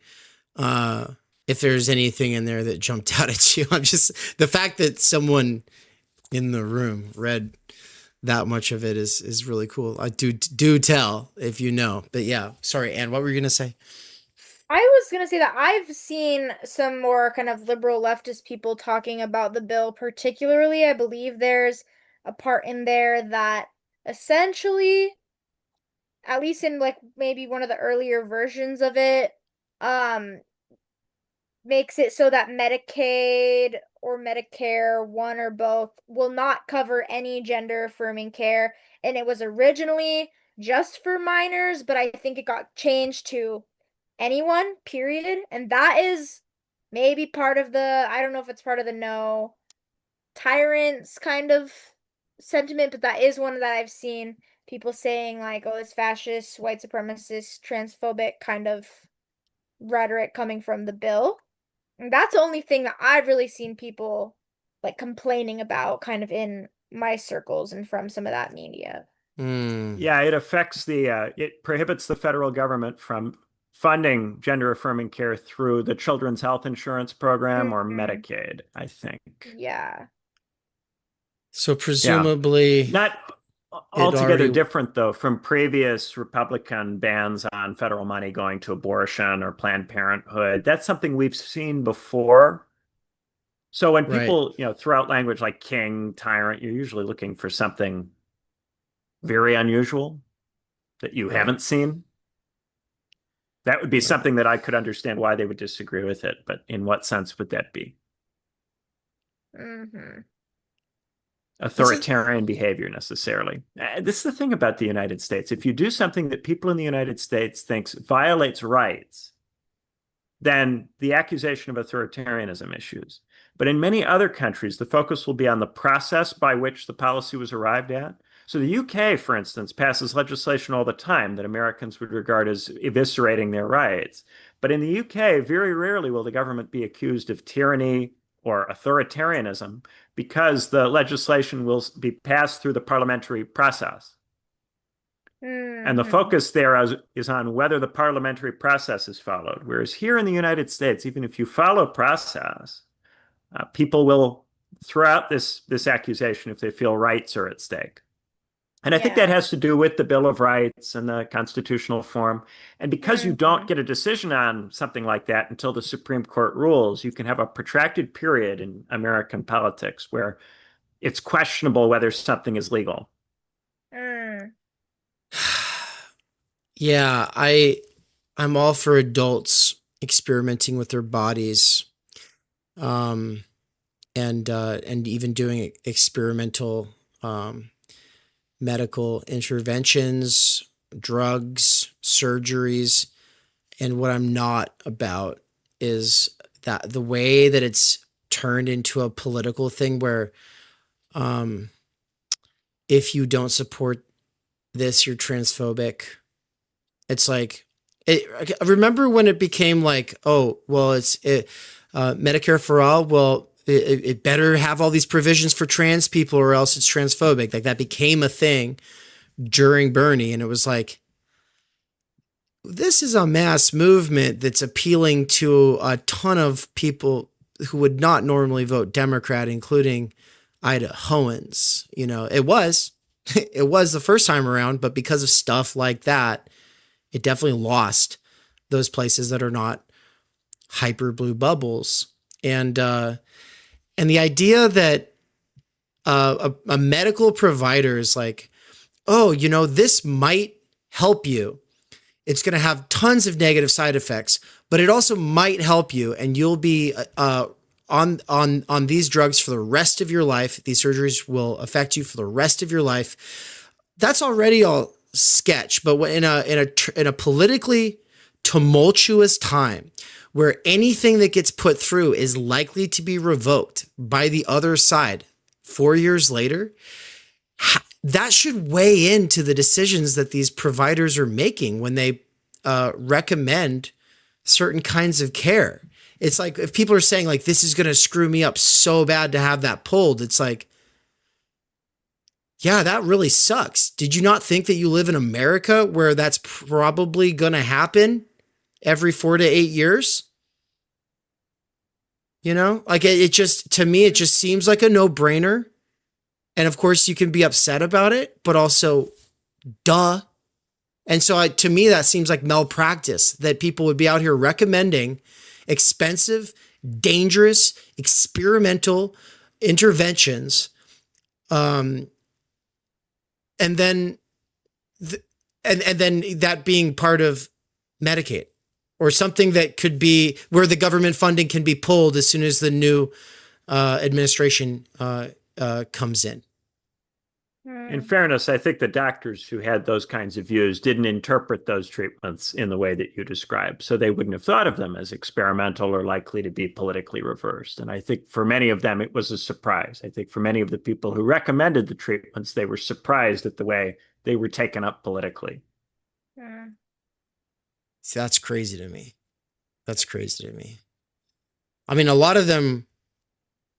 If there's anything in there that jumped out at you. The fact that someone in the room read that much of it is really cool. I do tell if you know. But yeah, sorry, Anne, what were you going to say? I was going to say that I've seen some more kind of liberal leftist people talking about the bill particularly. I believe there's a part in there that essentially, at least in like maybe one of the earlier versions of it, makes it so that Medicaid or Medicare, one or both, will not cover any gender affirming care. And it was originally just for minors, but I think it got changed to anyone, period. And that is maybe part of I don't know if it's part of the no tyrants kind of sentiment, but that is one that I've seen people saying like, oh, it's fascist, white supremacist, transphobic kind of rhetoric coming from the bill. And that's the only thing that I've really seen people like complaining about kind of in my circles and from some of that media. Yeah, it affects it prohibits the federal government from funding gender affirming care through the Children's Health Insurance Program or Mhm. Medicaid, I think. Yeah. So Yeah. presumably Not it altogether already, different, though, from previous Republican bans on federal money going to abortion or Planned Parenthood. That's something we've seen before. So when right, people, throw out language like king, tyrant, you're usually looking for something very unusual that you right, haven't seen. That would be right. something that I could understand why they would disagree with it, but in what sense would that be? Hmm. That's it. Authoritarian behavior necessarily. This is the thing about the United States. If you do something that people in the United States thinks violates rights, then the accusation of authoritarianism issues. But in many other countries, the focus will be on the process by which the policy was arrived at. So the UK, for instance, passes legislation all the time that Americans would regard as eviscerating their rights. But in the UK, very rarely will the government be accused of tyranny or authoritarianism because the legislation will be passed through the parliamentary process. And the Hmm. focus there is on whether the parliamentary process is followed. Whereas here in the United States, even if you follow process, people will throw out this accusation if they feel rights are at stake. And I think that Yeah. has to do with the Bill of Rights and the constitutional form. And because you don't Hmm. get a decision on something like that until the Supreme Court rules, you can have a protracted period in American politics where it's questionable whether something is legal. Mm. Yeah, I'm all for adults experimenting with their bodies, um, and even doing experimental medical interventions, drugs, surgeries. And what I'm not about is that the way that it's turned into a political thing where um, if you don't support this, you're transphobic. It's like, I remember when it became like, oh, well, Medicare for all. Well, it better have all these provisions for trans people or else it's transphobic. Like that became a thing during Bernie. And it was like, this is a mass movement that's appealing to a ton of people who would not normally vote Democrat, including Idahoans. It was, it was the first time around, but because of stuff like that, it definitely lost those places that are not hyper blue bubbles. And the idea that a medical provider is like, oh, this might help you. It's going to have tons of negative side effects, but it also might help you, and you'll be on these drugs for the rest of your life. These surgeries will affect you for the rest of your life. That's already all sketch, but in a politically tumultuous time where anything that gets put through is likely to be revoked by the other side 4 years later, that should weigh into the decisions that these providers are making when they recommend certain kinds of care. It's like if people are saying like, this is going to screw me up so bad to have that pulled, it's like, yeah, that really sucks. Did you not think that you live in America where that's probably going to happen every 4 to 8 years? Like it just, to me, it just seems like a no brainer. And of course, you can be upset about it, but also, duh. And so, to me, that seems like malpractice that people would be out here recommending expensive, dangerous, experimental interventions, um, and then and then that being part of Medicaid or something that could be where the government funding can be pulled as soon as the new administration comes in. In Mm. fairness, I think the doctors who had those kinds of views didn't interpret those treatments in the way that you described. So they wouldn't have thought of them as experimental or likely to be politically reversed. And I think for many of them, it was a surprise. I think for many of the people who recommended the treatments, they were surprised at the way they were taken up politically. Mm. See, that's crazy to me. That's crazy to me. I mean, a lot of them,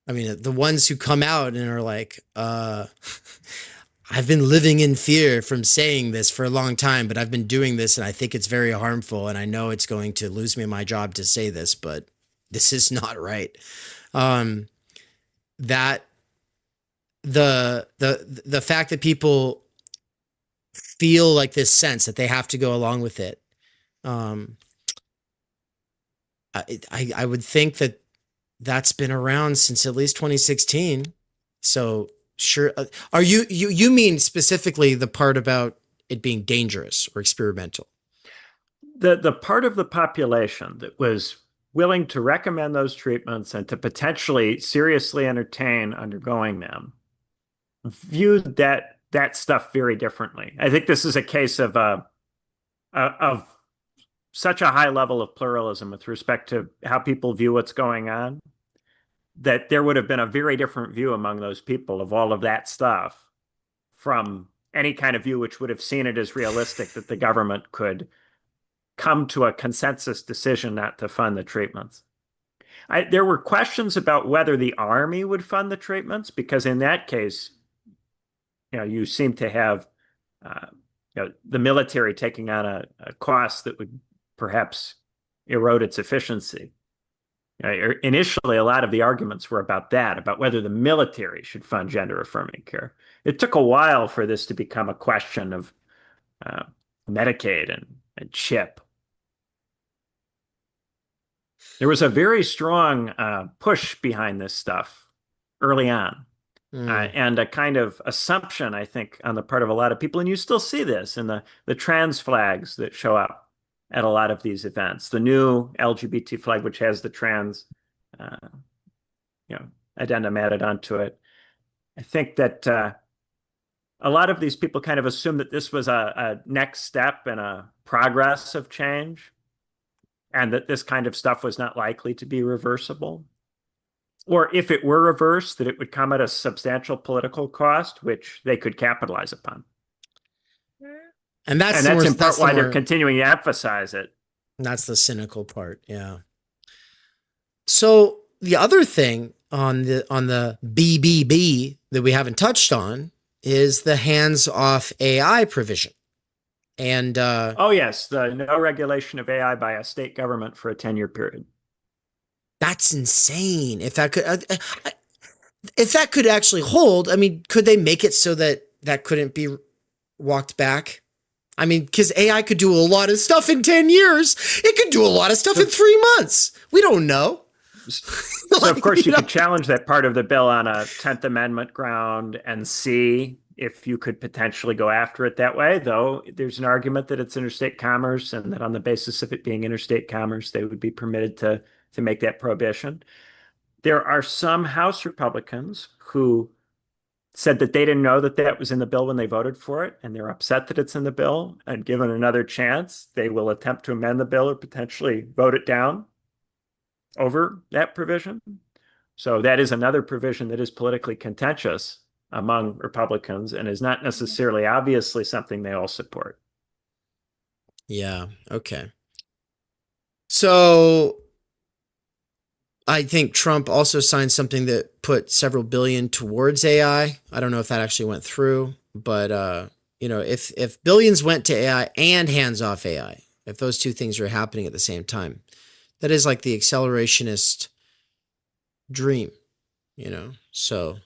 I mean, the ones who come out and are like, I've been living in fear from saying this for a long time, but I've been doing this and I think it's very harmful. And I know it's going to lose me my job to say this, but this is not right. Um, that the fact that people feel like this sense that they have to go along with it. I would think that that's been around since at least 2016. So sure. Are you mean specifically the part about it being dangerous or experimental? The part of the population that was willing to recommend those treatments and to potentially seriously entertain undergoing them viewed that stuff very differently. I think this is a case of such a high level of pluralism with respect to how people view what's going on, that there would have been a very different view among those people of all of that stuff from any kind of view which would have seen it as realistic that the government could come to a consensus decision not to fund the treatments. There were questions about whether the army would fund the treatments, because in that case, you seem to have the military taking on a cost that would perhaps erode its efficiency. Initially, a lot of the arguments were about that, about whether the military should fund gender-affirming care. It took a while for this to become a question of Medicaid and CHIP. There was a very strong push behind this stuff early on. And a kind of assumption, I think, on the part of a lot of people, and you still see this in the trans flags that show up at a lot of these events. The new LGBT flag, which has the trans addendum added onto it. I think that a lot of these people kind of assume that this was a next step in a progress of change, and that this kind of stuff was not likely to be reversible. Or if it were reversed, that it would come at a substantial political cost, which they could capitalize upon. And that's in part why they're continuing to emphasize it. That's the cynical part, yeah. So the other thing on the BBB that we haven't touched on is the hands-off AI provision. And oh yes, the no regulation of AI by a state government for a 10-year period. That's insane. If that could actually hold, I mean, could they make it so that couldn't be walked back? I mean, because AI could do a lot of stuff in 10 years. It could do a lot of stuff in 3 months. We don't know. So of course you could challenge that part of the bill on a 10th Amendment ground and see if you could potentially go after it that way, though there's an argument that it's interstate commerce and that on the basis of it being interstate commerce, they would be permitted to make that prohibition. There are some House Republicans who said that they didn't know that that was in the bill when they voted for it, and they're upset that it's in the bill, and given another chance, they will attempt to amend the bill or potentially vote it down over that provision. So that is another provision that is politically contentious among Republicans and is not necessarily obviously something they all support. Yeah, okay. So I think Trump also signed something that put several billion towards AI. I don't know if that actually went through, but if billions went to AI and hands-off AI, if those two things are happening at the same time, that is like the accelerationist dream, so.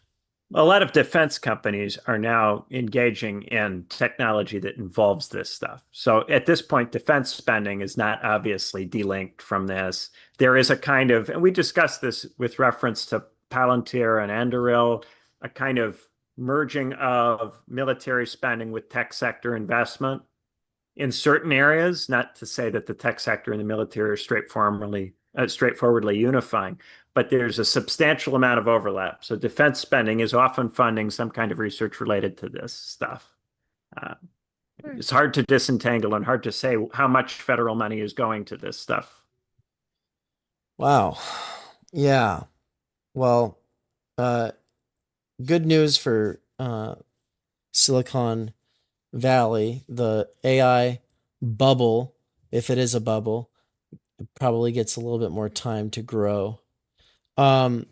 A lot of defense companies are now engaging in technology that involves this stuff. So at this point, defense spending is not obviously delinked from this. There is a kind of, and we discussed this with reference to Palantir and Anduril, a kind of merging of military spending with tech sector investment in certain areas, not to say that the tech sector and the military are straightforwardly unifying, but there's a substantial amount of overlap. So defense spending is often funding some kind of research related to this stuff. It's hard to disentangle and hard to say how much federal money is going to this stuff. Wow. Yeah. Well, good news for Silicon Valley. The AI bubble, if it is a bubble, it probably gets a little bit more time to grow. And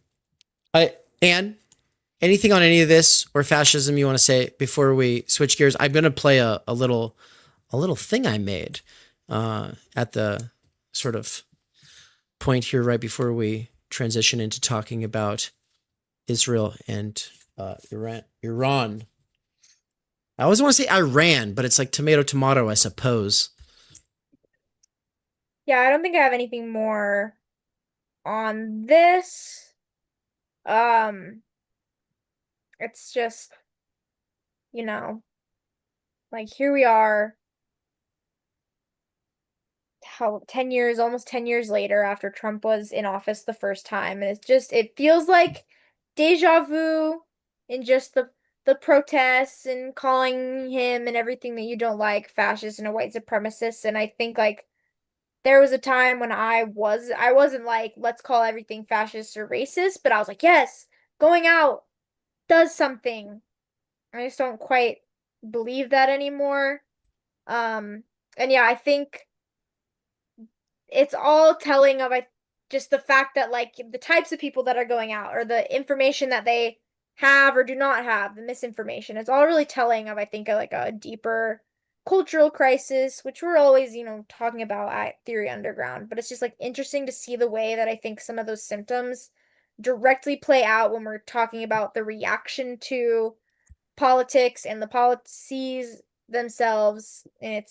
Anything on any of this or fascism you want to say before we switch gears? I'm going to play a little thing I made at the sort of point here right before we transition into talking about Israel and Iran. I always want to say Iran, but it's like tomato, I suppose. Yeah, I don't think I have anything more on this. It's just, like here we are, almost 10 years later after Trump was in office the first time. And it feels like deja vu in just the protests and calling him and everything that you don't like fascist and a white supremacist. And I think like there was a time when I wasn't like, let's call everything fascist or racist, but I was like, yes, going out does something. I just don't quite believe that anymore. And yeah, I think it's all telling of just the fact that like the types of people that are going out or the information that they have or do not have, the misinformation. It's all really telling of, I think, like a deeper cultural crisis, which we're always, talking about at Theory Underground. But it's just like interesting to see the way that I think some of those symptoms directly play out when we're talking about the reaction to politics and the policies themselves. And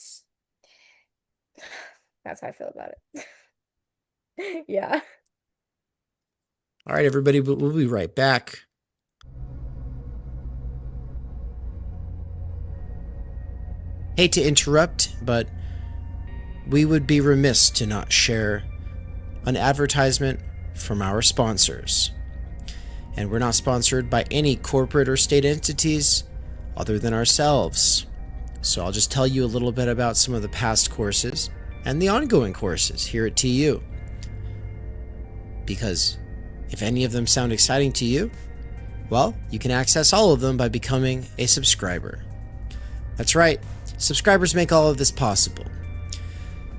that's how I feel about it. Yeah. All right, everybody, we'll be right back. Hate to interrupt, but we would be remiss to not share an advertisement from our sponsors. And we're not sponsored by any corporate or state entities other than ourselves. So I'll just tell you a little bit about some of the past courses and the ongoing courses here at TU. Because if any of them sound exciting to you, well, you can access all of them by becoming a subscriber. That's right, subscribers make all of this possible.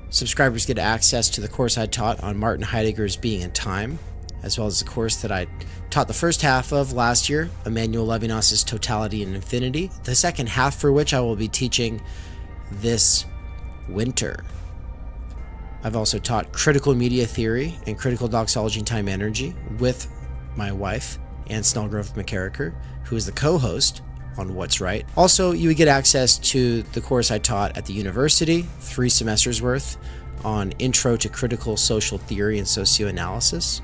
Subscribers get access to the course I taught on Martin Heidegger's Being and Time, as well as the course that I taught the first half of last year, Emmanuel Levinas's Totality and Infinity, the second half for which I will be teaching this winter. I've also taught critical media theory and critical doxology and time energy with my wife, Ann Snellgrove McKerracher, who is the co-host on What's Right. Also, you would get access to the course I taught at the university, 3 semesters worth, on Intro to Critical Social Theory and Socioanalysis.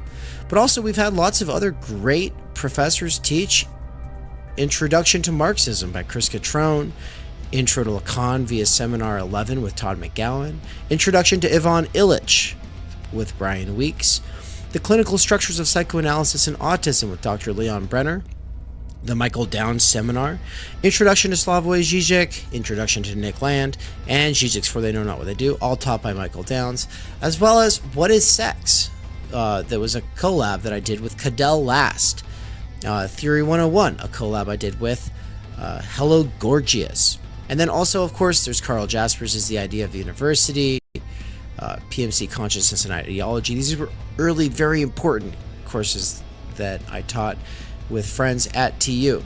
But also, we've had lots of other great professors teach Introduction to Marxism by Chris Cutrone, Intro to Lacan via Seminar 11 with Todd McGowan, Introduction to Ivan Illich with Brian Weeks, The Clinical Structures of Psychoanalysis and Autism with Dr. Leon Brenner, the Michael Downs Seminar, Introduction to Slavoj Zizek, Introduction to Nick Land, and Zizek's For They Know Not What They Do, all taught by Michael Downs, as well as What is Sex? There was a collab that I did with Cadell Last, Theory 101, a collab I did with Hello Gorgias. And then also, of course, there's Carl Jaspers' Is the Idea of the University, PMC Consciousness and Ideology. These were early, very important courses that I taught with friends at TU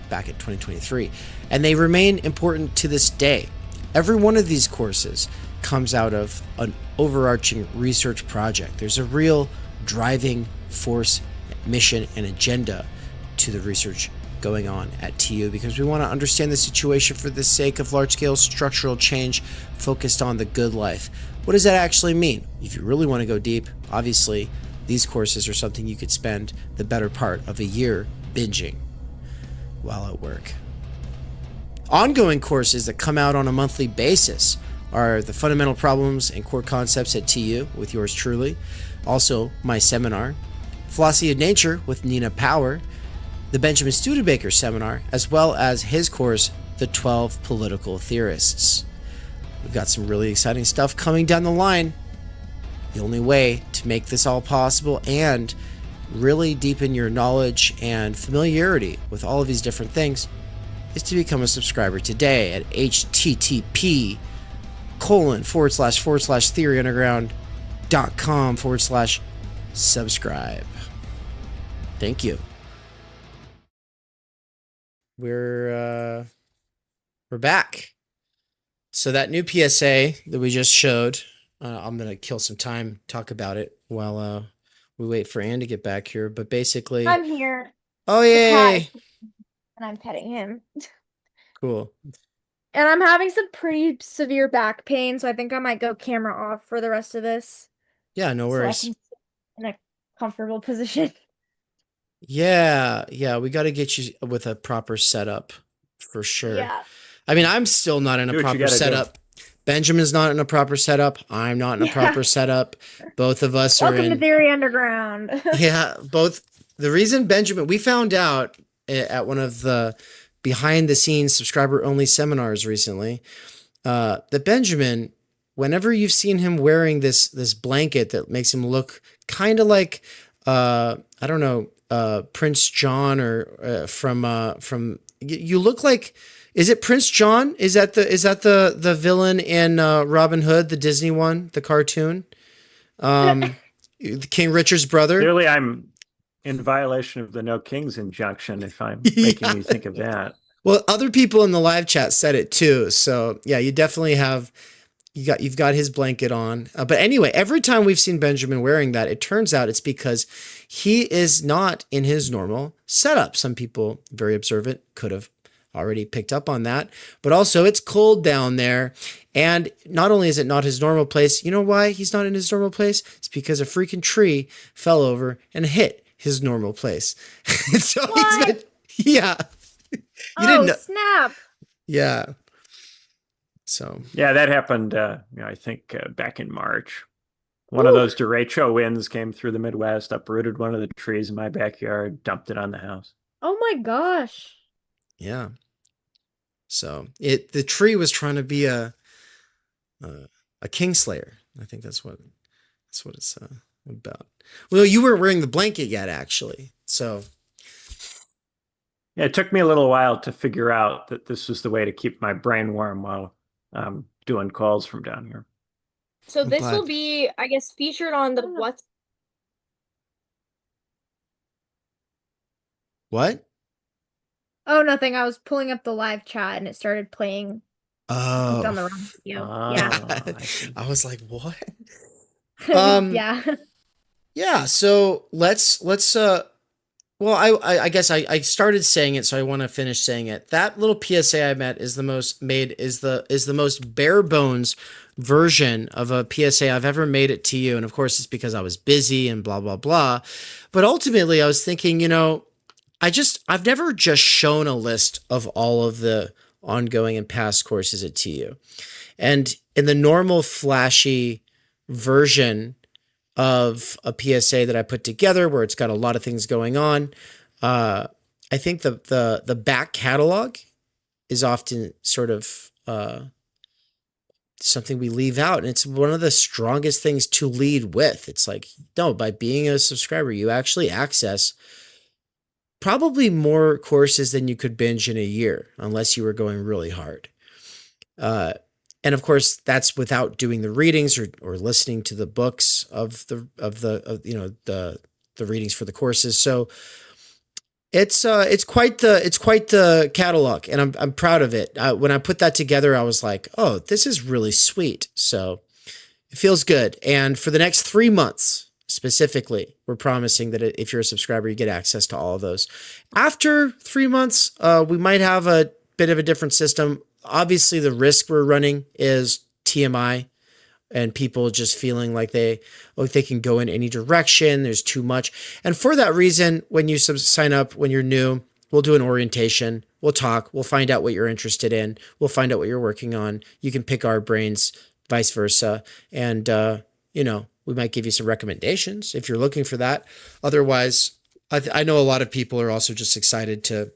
back in 2023. And they remain important to this day. Every one of these courses comes out of an overarching research project. There's a real driving force, mission, and agenda to the research going on at TU because we want to understand the situation for the sake of large-scale structural change focused on the good life. What does that actually mean? If you really want to go deep, obviously, these courses are something you could spend the better part of a year binging while at work. Ongoing courses that come out on a monthly basis are the Fundamental Problems and Core Concepts at TU with yours truly, also my seminar, Philosophy of Nature with Nina Power, the Benjamin Studebaker seminar, as well as his course, The 12 Political Theorists. We've got some really exciting stuff coming down the line. The only way to make this all possible and really deepen your knowledge and familiarity with all of these different things is to become a subscriber today at http://theoryunderground.com/subscribe. Thank you. we're back. So that new PSA that we just showed, I'm gonna kill some time, talk about it while we wait for Ann to get back here. But basically, I'm here. oh The cat yay, is, and I'm petting him. cool. And I'm having some pretty severe back pain, so I think I might go camera off for the rest of this Yeah, no so I worries. can sit in a comfortable position. Yeah, we got to get you with a proper setup for sure. Yeah. I mean, I'm still not in a Do what you proper gotta do. setup. Benjamin's not in a proper setup. I'm not in a Yeah. proper setup. Both of us are Welcome to in. Theory Underground. Yeah, both. The reason Benjamin, we found out at one of the behind the scenes subscriber only seminars recently, that Benjamin, whenever you've seen him wearing this blanket that makes him look kind of like, I don't know, Prince John or from you look like. Is it Prince John? Is that the villain in Robin Hood, the Disney one, the cartoon? King Richard's brother. Clearly, I'm in violation of the No Kings injunction if I'm making you think of that. Well, other people in the live chat said it too. So yeah, you definitely have. You've got his blanket on. But anyway, every time we've seen Benjamin wearing that, it turns out it's because he is not in his normal setup. Some people, very observant, could have already picked up on that. But also, it's cold down there. And not only is it not his normal place, you know why he's not in his normal place? It's because a freaking tree fell over and hit his normal place. So What? he's been, yeah. You Oh, didn't know. snap. Yeah. So Yeah, that happened, I think back in March. One of those derecho winds came through the Midwest, uprooted one of the trees in my backyard, dumped it on the house. Oh my gosh. yeah. So the tree was trying to be a kingslayer. I think that's what it's about. Well, you weren't wearing the blanket yet, actually. So Yeah, it took me a little while to figure out that this was the way to keep my brain warm while doing calls from down here. So I'm this glad. will be, I guess, featured on the what's What? Oh, nothing. I was pulling up the live chat and it started playing. Clicked on the Oh, wrong video. Oh, I see. I was like, what? Yeah. Yeah. Yeah. So let's well, I guess I started saying it, so I want to finish saying it. That little PSA I met is the most bare bones version of a PSA I've ever made it to you. And of course, it's because I was busy and blah blah blah. But ultimately, I was thinking, I've never just shown a list of all of the ongoing and past courses at TU, and in the normal flashy version of a PSA that I put together where it's got a lot of things going on. I think the back catalog is often sort of something we leave out. And it's one of the strongest things to lead with. It's like, no, by being a subscriber, you actually access probably more courses than you could binge in a year, unless you were going really hard. And of course, that's without doing the readings or listening to the books of the readings for the courses. So it's quite the catalog, and I'm proud of it. When I put that together, I was like, oh, this is really sweet. So it feels good. And for the next 3 months specifically, we're promising that if you're a subscriber, you get access to all of those. After 3 months, we might have a bit of a different system. Obviously, the risk we're running is TMI and people just feeling like they can go in any direction. There's too much. And for that reason, when you sign up, when you're new, we'll do an orientation. We'll talk. We'll find out what you're interested in. We'll find out what you're working on. You can pick our brains, vice versa. And, we might give you some recommendations if you're looking for that. Otherwise, I know a lot of people are also just excited to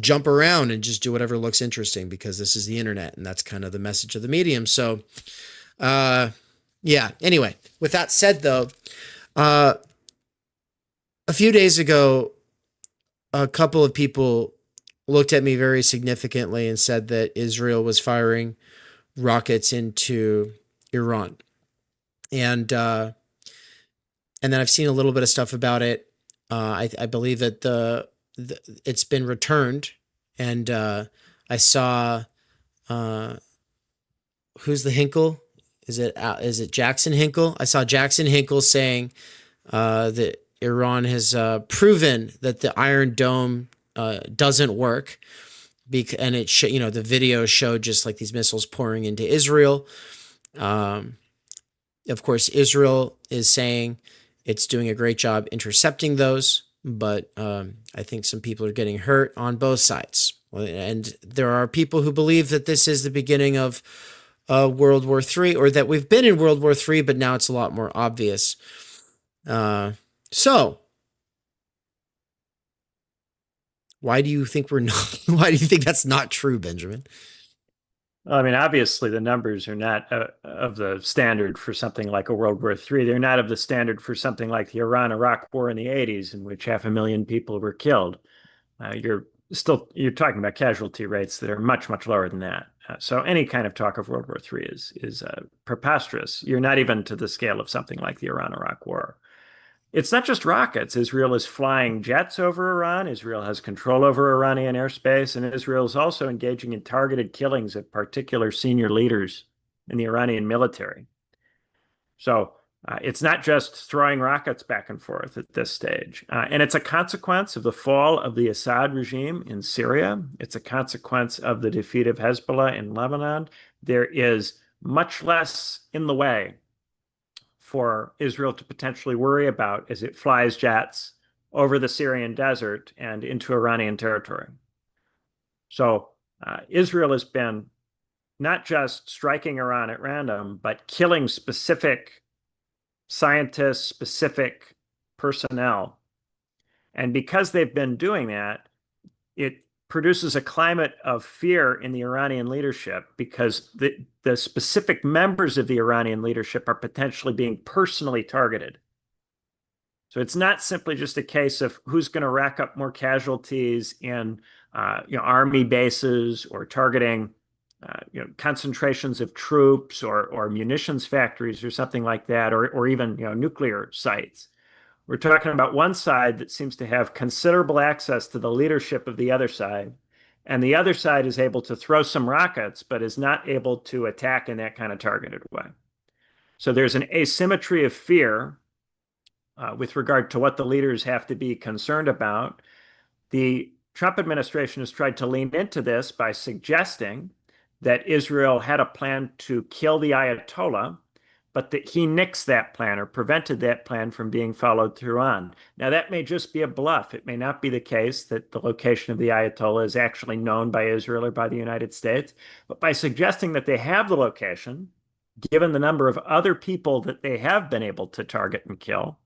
jump around and just do whatever looks interesting because this is the internet and that's kind of the message of the medium. So, anyway, with that said though, a few days ago, a couple of people looked at me very significantly and said that Israel was firing rockets into Iran. And then I've seen a little bit of stuff about it. I believe that it's been returned, and I saw who's the Hinkle? Is it Jackson Hinkle? I saw Jackson Hinkle saying that Iran has proven that the Iron Dome doesn't work, and the video showed just like these missiles pouring into Israel. Of course, Israel is saying it's doing a great job intercepting those, but I think some people are getting hurt on both sides. And there are people who believe that this is the beginning of World War III, or that we've been in World War III, but now it's a lot more obvious. So, why do you think we're not? Why do you think that's not true, Benjamin? Well, I mean, obviously, the numbers are not of the standard for something like a World War III. They're not of the standard for something like the Iran-Iraq War in the 80s, in which 500,000 people were killed. You're talking about casualty rates that are much, much lower than that. So any kind of talk of World War III is preposterous. You're not even to the scale of something like the Iran-Iraq War. It's not just rockets. Israel is flying jets over Iran. Israel has control over Iranian airspace, and Israel is also engaging in targeted killings of particular senior leaders in the Iranian military. So it's not just throwing rockets back and forth at this stage. And it's a consequence of the fall of the Assad regime in Syria. It's a consequence of the defeat of Hezbollah in Lebanon. There is much less in the way for Israel to potentially worry about as it flies jets over the Syrian desert and into Iranian territory. So Israel has been not just striking Iran at random, but killing specific scientists, specific personnel. And because they've been doing that, it produces a climate of fear in the Iranian leadership, because the specific members of the Iranian leadership are potentially being personally targeted. So it's not simply just a case of who's going to rack up more casualties in army bases, or targeting concentrations of troops, or munitions factories or something like that, or even nuclear sites. We're talking about one side that seems to have considerable access to the leadership of the other side, and the other side is able to throw some rockets, but is not able to attack in that kind of targeted way. So there's an asymmetry of fear with regard to what the leaders have to be concerned about. The Trump administration has tried to lean into this by suggesting that Israel had a plan to kill the Ayatollah, but that he nixed that plan, or prevented that plan from being followed through on. Now, that may just be a bluff. It may not be the case that the location of the Ayatollah is actually known by Israel or by the United States, but by suggesting that they have the location, given the number of other people that they have been able to target and kill,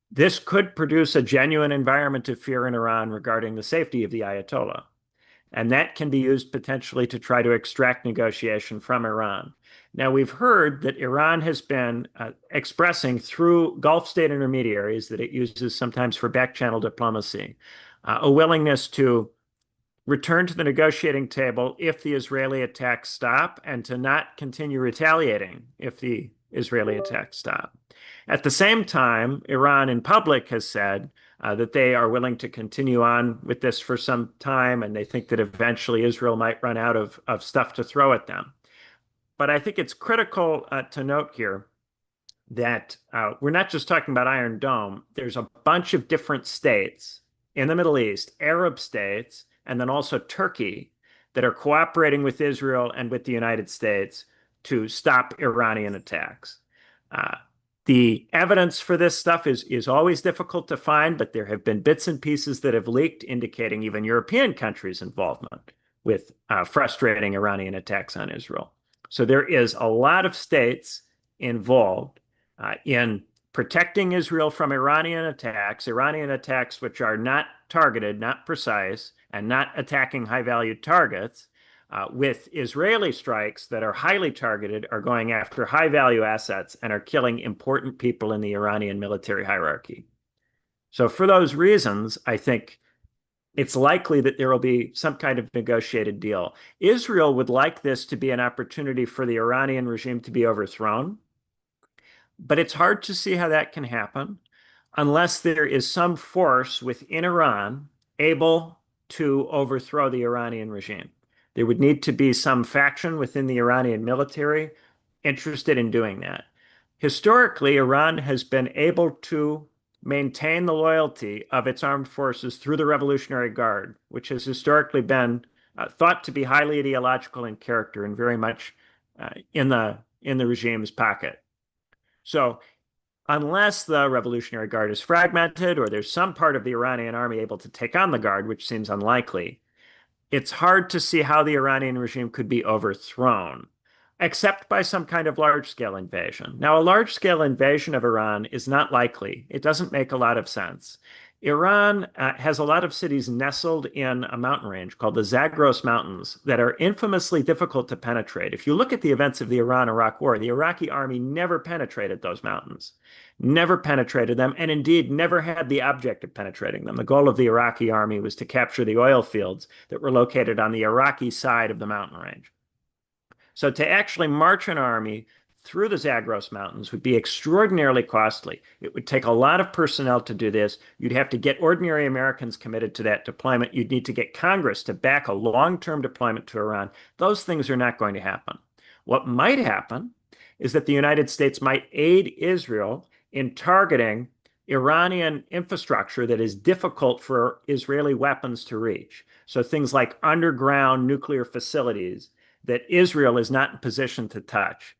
this could produce a genuine environment of fear in Iran regarding the safety of the Ayatollah. And that can be used potentially to try to extract negotiation from Iran. Now, we've heard that Iran has been expressing through Gulf state intermediaries that it uses sometimes for back-channel diplomacy, a willingness to return to the negotiating table if the Israeli attacks stop, and to not continue retaliating if the Israeli attacks stop. At the same time, Iran in public has said that they are willing to continue on with this for some time, and they think that eventually Israel might run out of stuff to throw at them. But I think it's critical to note here that we're not just talking about Iron Dome. There's a bunch of different states in the Middle East, Arab states, and then also Turkey, that are cooperating with Israel and with the United States to stop Iranian attacks. The evidence for this stuff is always difficult to find, but there have been bits and pieces that have leaked indicating even European countries' involvement with frustrating Iranian attacks on Israel. So there is a lot of states involved in protecting Israel from Iranian attacks which are not targeted, not precise, and not attacking high-value targets, with Israeli strikes that are highly targeted, are going after high-value assets and are killing important people in the Iranian military hierarchy. So for those reasons, I think it's likely that there will be some kind of negotiated deal. Israel would like this to be an opportunity for the Iranian regime to be overthrown, but it's hard to see how that can happen unless there is some force within Iran able to overthrow the Iranian regime. There would need to be some faction within the Iranian military interested in doing that. Historically, Iran has been able to maintain the loyalty of its armed forces through the Revolutionary Guard, which has historically been thought to be highly ideological in character and very much in the regime's pocket. So unless the Revolutionary Guard is fragmented or there's some part of the Iranian army able to take on the Guard, which seems unlikely, it's hard to see how the Iranian regime could be overthrown, except by some kind of large-scale invasion. Now, a large-scale invasion of Iran is not likely. It doesn't make a lot of sense. Iran has a lot of cities nestled in a mountain range called the Zagros Mountains that are infamously difficult to penetrate. If you look at the events of the Iran-Iraq War, the Iraqi army never penetrated those mountains, never penetrated them, and indeed never had the object of penetrating them. The goal of the Iraqi army was to capture the oil fields that were located on the Iraqi side of the mountain range. So to actually march an army through the Zagros Mountains would be extraordinarily costly. It would take a lot of personnel to do this. You'd have to get ordinary Americans committed to that deployment. You'd need to get Congress to back a long-term deployment to Iran. Those things are not going to happen. What might happen is that the United States might aid Israel in targeting Iranian infrastructure that is difficult for Israeli weapons to reach. So things like underground nuclear facilities that Israel is not in position to touch,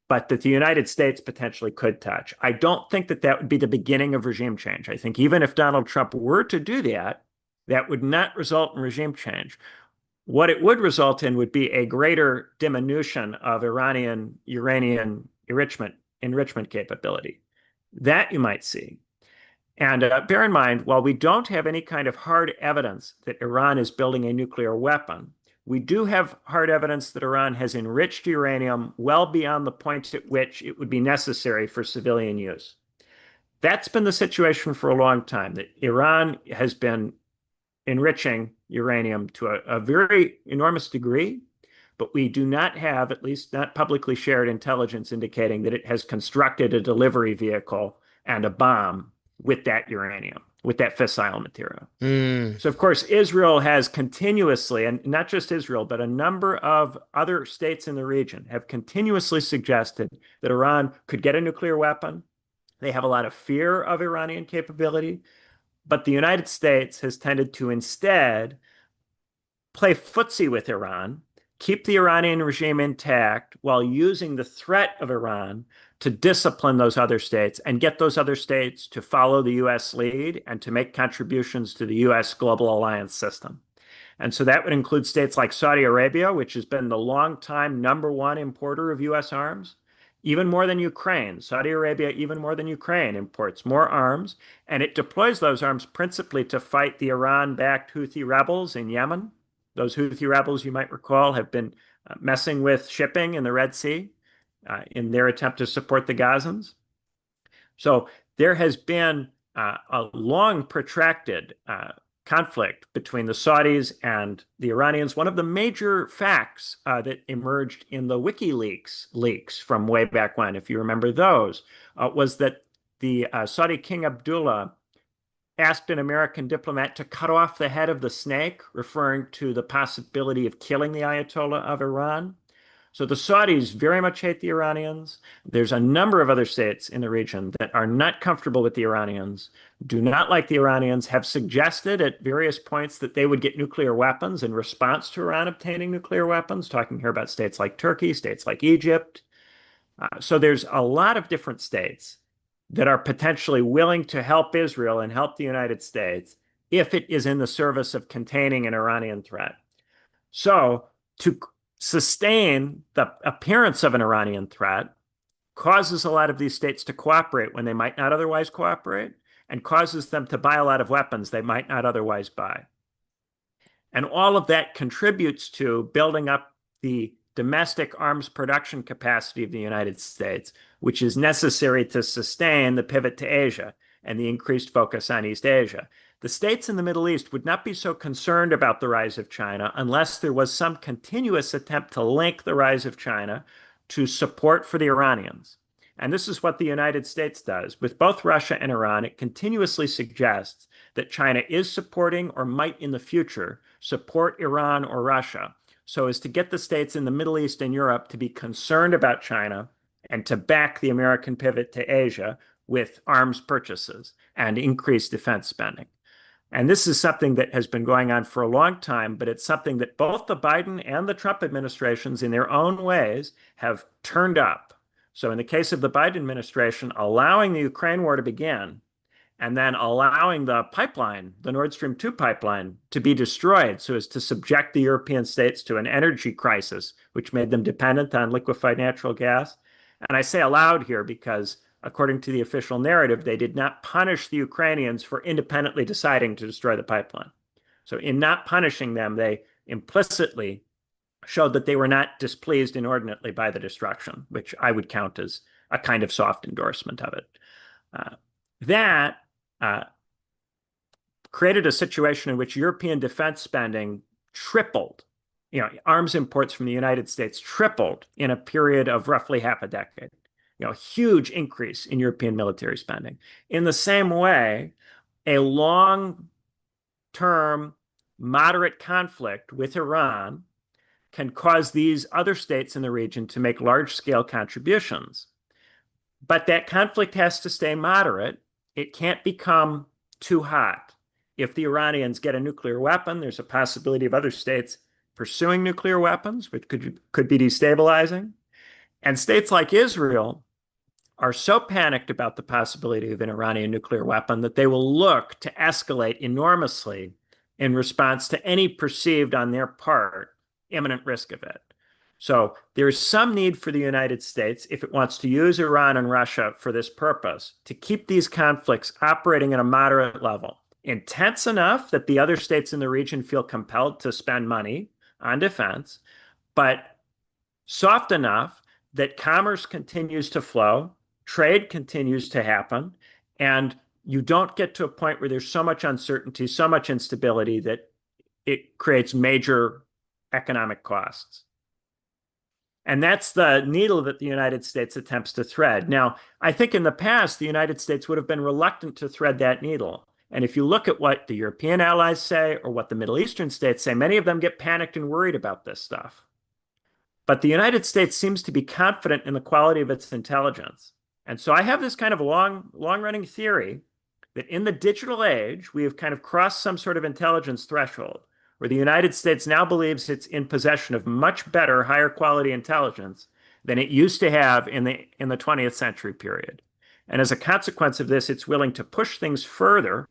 but that the United States potentially could touch. I don't think that that would be the beginning of regime change. I think even if Donald Trump were to do that, that would not result in regime change. What it would result in would be a greater diminution of Iranian uranium enrichment capability. That you might see. And bear in mind, while we don't have any kind of hard evidence that Iran is building a nuclear weapon, we do have hard evidence that Iran has enriched uranium well beyond the point at which it would be necessary for civilian use. That's been the situation for a long time, that Iran has been enriching uranium to a very enormous degree, but we do not have, at least not publicly shared intelligence indicating that it has constructed a delivery vehicle and a bomb with that uranium, with that fissile material. So, of course, Israel has continuously, and not just Israel, but a number of other states in the region have continuously suggested that Iran could get a nuclear weapon. They have a lot of fear of Iranian capability, but the United States has tended to instead play footsie with Iran, keep the Iranian regime intact while using the threat of Iran to discipline those other states and get those other states to follow the U.S. lead and to make contributions to the U.S. global alliance system. And so that would include states like Saudi Arabia, which has been the longtime #1 importer of U.S. arms, even more than Ukraine. Saudi Arabia, even more than Ukraine, imports more arms, and it deploys those arms principally to fight the Iran-backed Houthi rebels in Yemen. Those Houthi rebels, you might recall, have been messing with shipping in the Red Sea in their attempt to support the Gazans. So there has been a long protracted conflict between the Saudis and the Iranians. One of the major facts that emerged in the WikiLeaks leaks from way back when, if you remember those, was that the Saudi King Abdullah asked an American diplomat to cut off the head of the snake, referring to the possibility of killing the Ayatollah of Iran. So the Saudis very much hate the Iranians. There's a number of other states in the region that are not comfortable with the Iranians, do not like the Iranians, have suggested at various points that they would get nuclear weapons in response to Iran obtaining nuclear weapons, talking here about states like Turkey, states like Egypt. So there's a lot of different states that are potentially willing to help Israel and help the United States if it is in the service of containing an Iranian threat. So to sustain the appearance of an Iranian threat causes a lot of these states to cooperate when they might not otherwise cooperate, and causes them to buy a lot of weapons they might not otherwise buy. And all of that contributes to building up the domestic arms production capacity of the United States, which is necessary to sustain the pivot to Asia and the increased focus on East Asia. The states in the Middle East would not be so concerned about the rise of China unless there was some continuous attempt to link the rise of China to support for the Iranians. And this is what the United States does. With both Russia and Iran, it continuously suggests that China is supporting or might in the future support Iran or Russia so as to get the states in the Middle East and Europe to be concerned about China and to back the American pivot to Asia with arms purchases and increased defense spending. And this is something that has been going on for a long time, but it's something that both the Biden and the Trump administrations, in their own ways, have turned up. So in the case of the Biden administration, allowing the Ukraine war to begin and then allowing the pipeline, the Nord Stream 2 pipeline, to be destroyed so as to subject the European states to an energy crisis, which made them dependent on liquefied natural gas. And I say allowed here because, according to the official narrative, they did not punish the Ukrainians for independently deciding to destroy the pipeline. So in not punishing them, they implicitly showed that they were not displeased inordinately by the destruction, which I would count as a kind of soft endorsement of it. That created a situation in which European defense spending tripled. Arms imports from the United States tripled in a period of roughly half a decade. Huge increase in European military spending. In the same way, a long-term moderate conflict with Iran can cause these other states in the region to make large-scale contributions. But that conflict has to stay moderate. It can't become too hot. If the Iranians get a nuclear weapon, there's a possibility of other states pursuing nuclear weapons, which could be destabilizing. And states like Israel are so panicked about the possibility of an Iranian nuclear weapon that they will look to escalate enormously in response to any perceived, on their part, imminent risk of it. So there is some need for the United States, if it wants to use Iran and Russia for this purpose, to keep these conflicts operating at a moderate level, intense enough that the other states in the region feel compelled to spend money on defense, but soft enough that commerce continues to flow, trade continues to happen, and you don't get to a point where there's so much uncertainty, so much instability that it creates major economic costs. And that's the needle that the United States attempts to thread. Now, I think in the past, the United States would have been reluctant to thread that needle. And if you look at what the European allies say or what the Middle Eastern states say, many of them get panicked and worried about this stuff. But the United States seems to be confident in the quality of its intelligence. And so I have this kind of long-running theory that in the digital age, we have kind of crossed some sort of intelligence threshold where the United States now believes it's in possession of much better, higher quality intelligence than it used to have in the 20th century period. And as a consequence of this, it's willing to push things further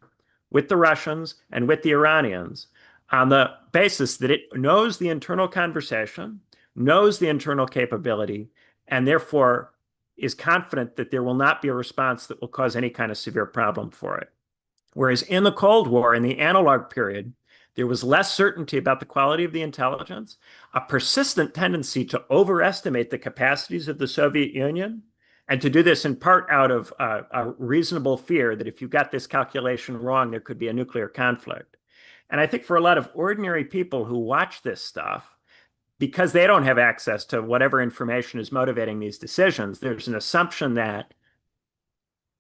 with the Russians and with the Iranians on the basis that it knows the internal conversation, knows the internal capability, and therefore is confident that there will not be a response that will cause any kind of severe problem for it. Whereas in the Cold War, in the analog period, there was less certainty about the quality of the intelligence, a persistent tendency to overestimate the capacities of the Soviet Union, and to do this in part out of a reasonable fear that if you got this calculation wrong, there could be a nuclear conflict. And I think for a lot of ordinary people who watch this stuff, because they don't have access to whatever information is motivating these decisions, there's an assumption that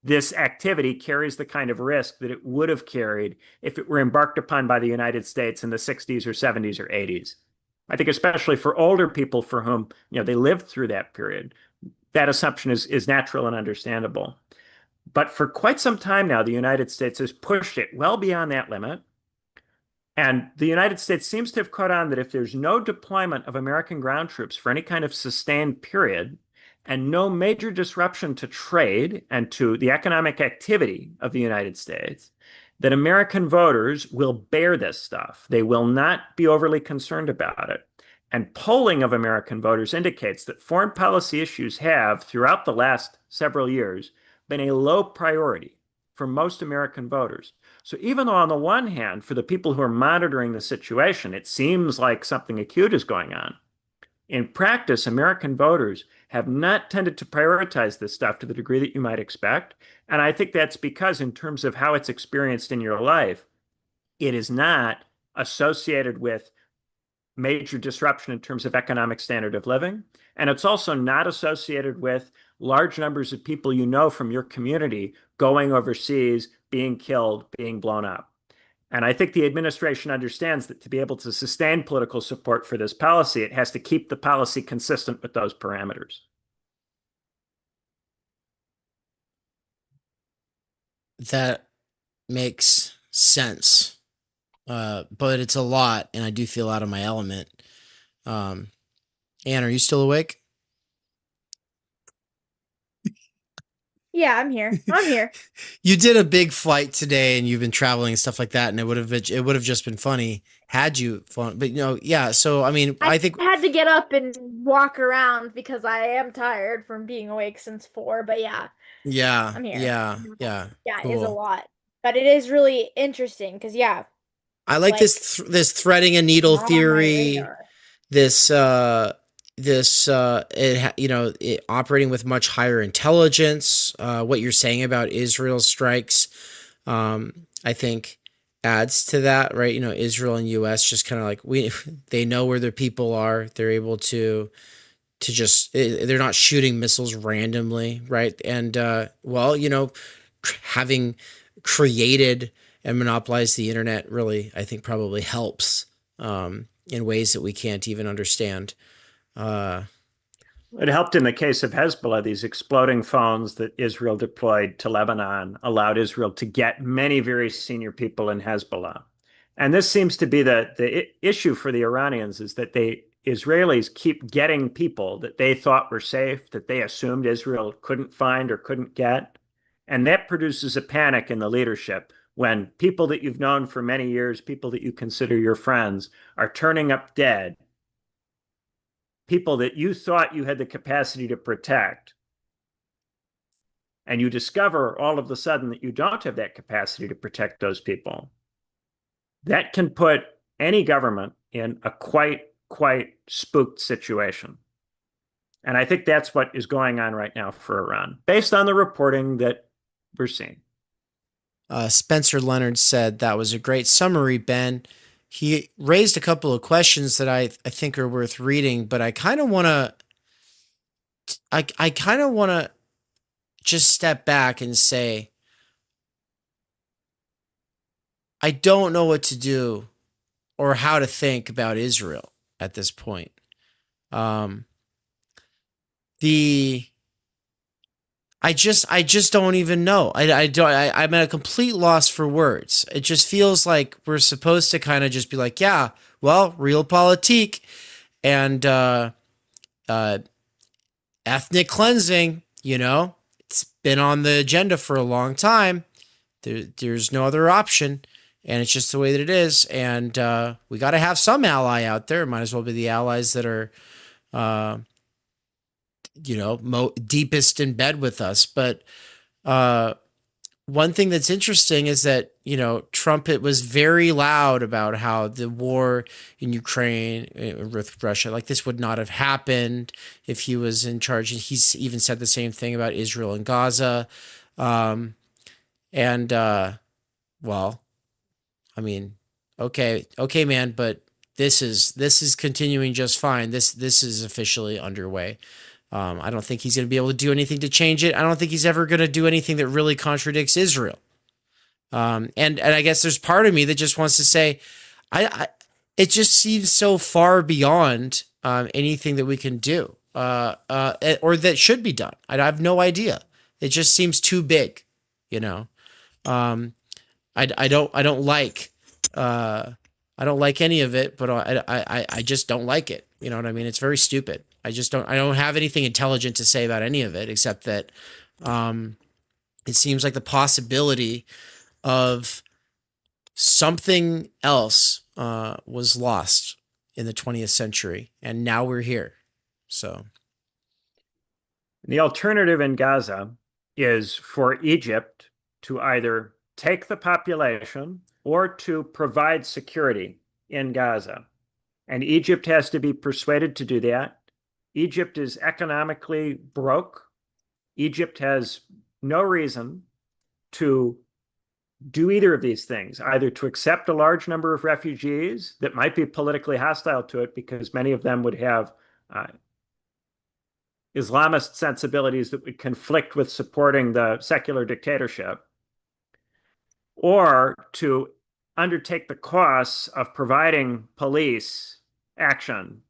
this activity carries the kind of risk that it would have carried if it were embarked upon by the United States in the 60s or 70s or 80s. I think especially for older people for whom they lived through that period, that assumption is natural and understandable. But for quite some time now, the United States has pushed it well beyond that limit. And the United States seems to have caught on that if there's no deployment of American ground troops for any kind of sustained period, and no major disruption to trade and to the economic activity of the United States, that American voters will bear this stuff. They will not be overly concerned about it. And polling of American voters indicates that foreign policy issues have, throughout the last several years, been a low priority for most American voters. So even though on the one hand, for the people who are monitoring the situation, it seems like something acute is going on, in practice, American voters have not tended to prioritize this stuff to the degree that you might expect. And I think that's because in terms of how it's experienced in your life, it is not associated with major disruption in terms of economic standard of living. And it's also not associated with large numbers of people you know from your community going overseas, being killed, being blown up. And I think the administration understands that to be able to sustain political support for this policy, it has to keep the policy consistent with those parameters. That makes sense. But it's a lot, and I do feel out of my element. Anne, are you still awake? Yeah, I'm here. I'm here. You did a big flight today, and you've been traveling and stuff like that, and it would have just been funny had you flown. But yeah. So I mean, I think I had to get up and walk around because I am tired from being awake since 4. But yeah, yeah, I'm here. yeah. Yeah, Cool. it is a lot, but it is really interesting because I like this threading a needle theory. This it operating with much higher intelligence. What you're saying about Israel strikes, I think adds to that, right? Israel and US just kind of like they know where their people are. They're able to just, they're not shooting missiles randomly, right? And having created and monopolized the internet really, I think, probably helps in ways that we can't even understand. It helped in the case of Hezbollah. These exploding phones that Israel deployed to Lebanon allowed Israel to get many very senior people in Hezbollah. And this seems to be the issue for the Iranians, is that Israelis keep getting people that they thought were safe, that they assumed Israel couldn't find or couldn't get. And that produces a panic in the leadership when people that you've known for many years, people that you consider your friends, are turning up dead. People that you thought you had the capacity to protect, and you discover all of a sudden that you don't have that capacity to protect those people. That can put any government in a quite spooked situation. And I think that's what is going on right now for Iran, based on the reporting that we're seeing. Spencer Leonard said that was a great summary, Ben. He raised a couple of questions that I think are worth reading, but I kind of want to just step back and say, I don't know what to do or how to think about Israel at this point. I just don't even know. I'm at a complete loss for words. It just feels like we're supposed to kind of just be like, yeah, well, realpolitik and ethnic cleansing, it's been on the agenda for a long time. There's no other option, and it's just the way that it is. And we got to have some ally out there. It might as well be the allies that are deepest in bed with us. But one thing that's interesting is that, Trump, it was very loud about how the war in Ukraine with Russia, like this would not have happened if he was in charge. And he's even said the same thing about Israel and Gaza. Well, I mean, okay, man, but this is continuing just fine. This is officially underway. I don't think he's going to be able to do anything to change it. I don't think he's ever going to do anything that really contradicts Israel. And I guess there's part of me that just wants to say, it just seems so far beyond anything that we can do, or that should be done. I have no idea. It just seems too big, I don't like any of it, but I just don't like it. You know what I mean? It's very stupid. I don't have anything intelligent to say about any of it, except that it seems like the possibility of something else was lost in the 20th century, and now we're here. So the alternative in Gaza is for Egypt to either take the population or to provide security in Gaza. And Egypt has to be persuaded to do that. Egypt is economically broke. Egypt has no reason to do either of these things, either to accept a large number of refugees that might be politically hostile to it because many of them would have Islamist sensibilities that would conflict with supporting the secular dictatorship, or to undertake the costs of providing police action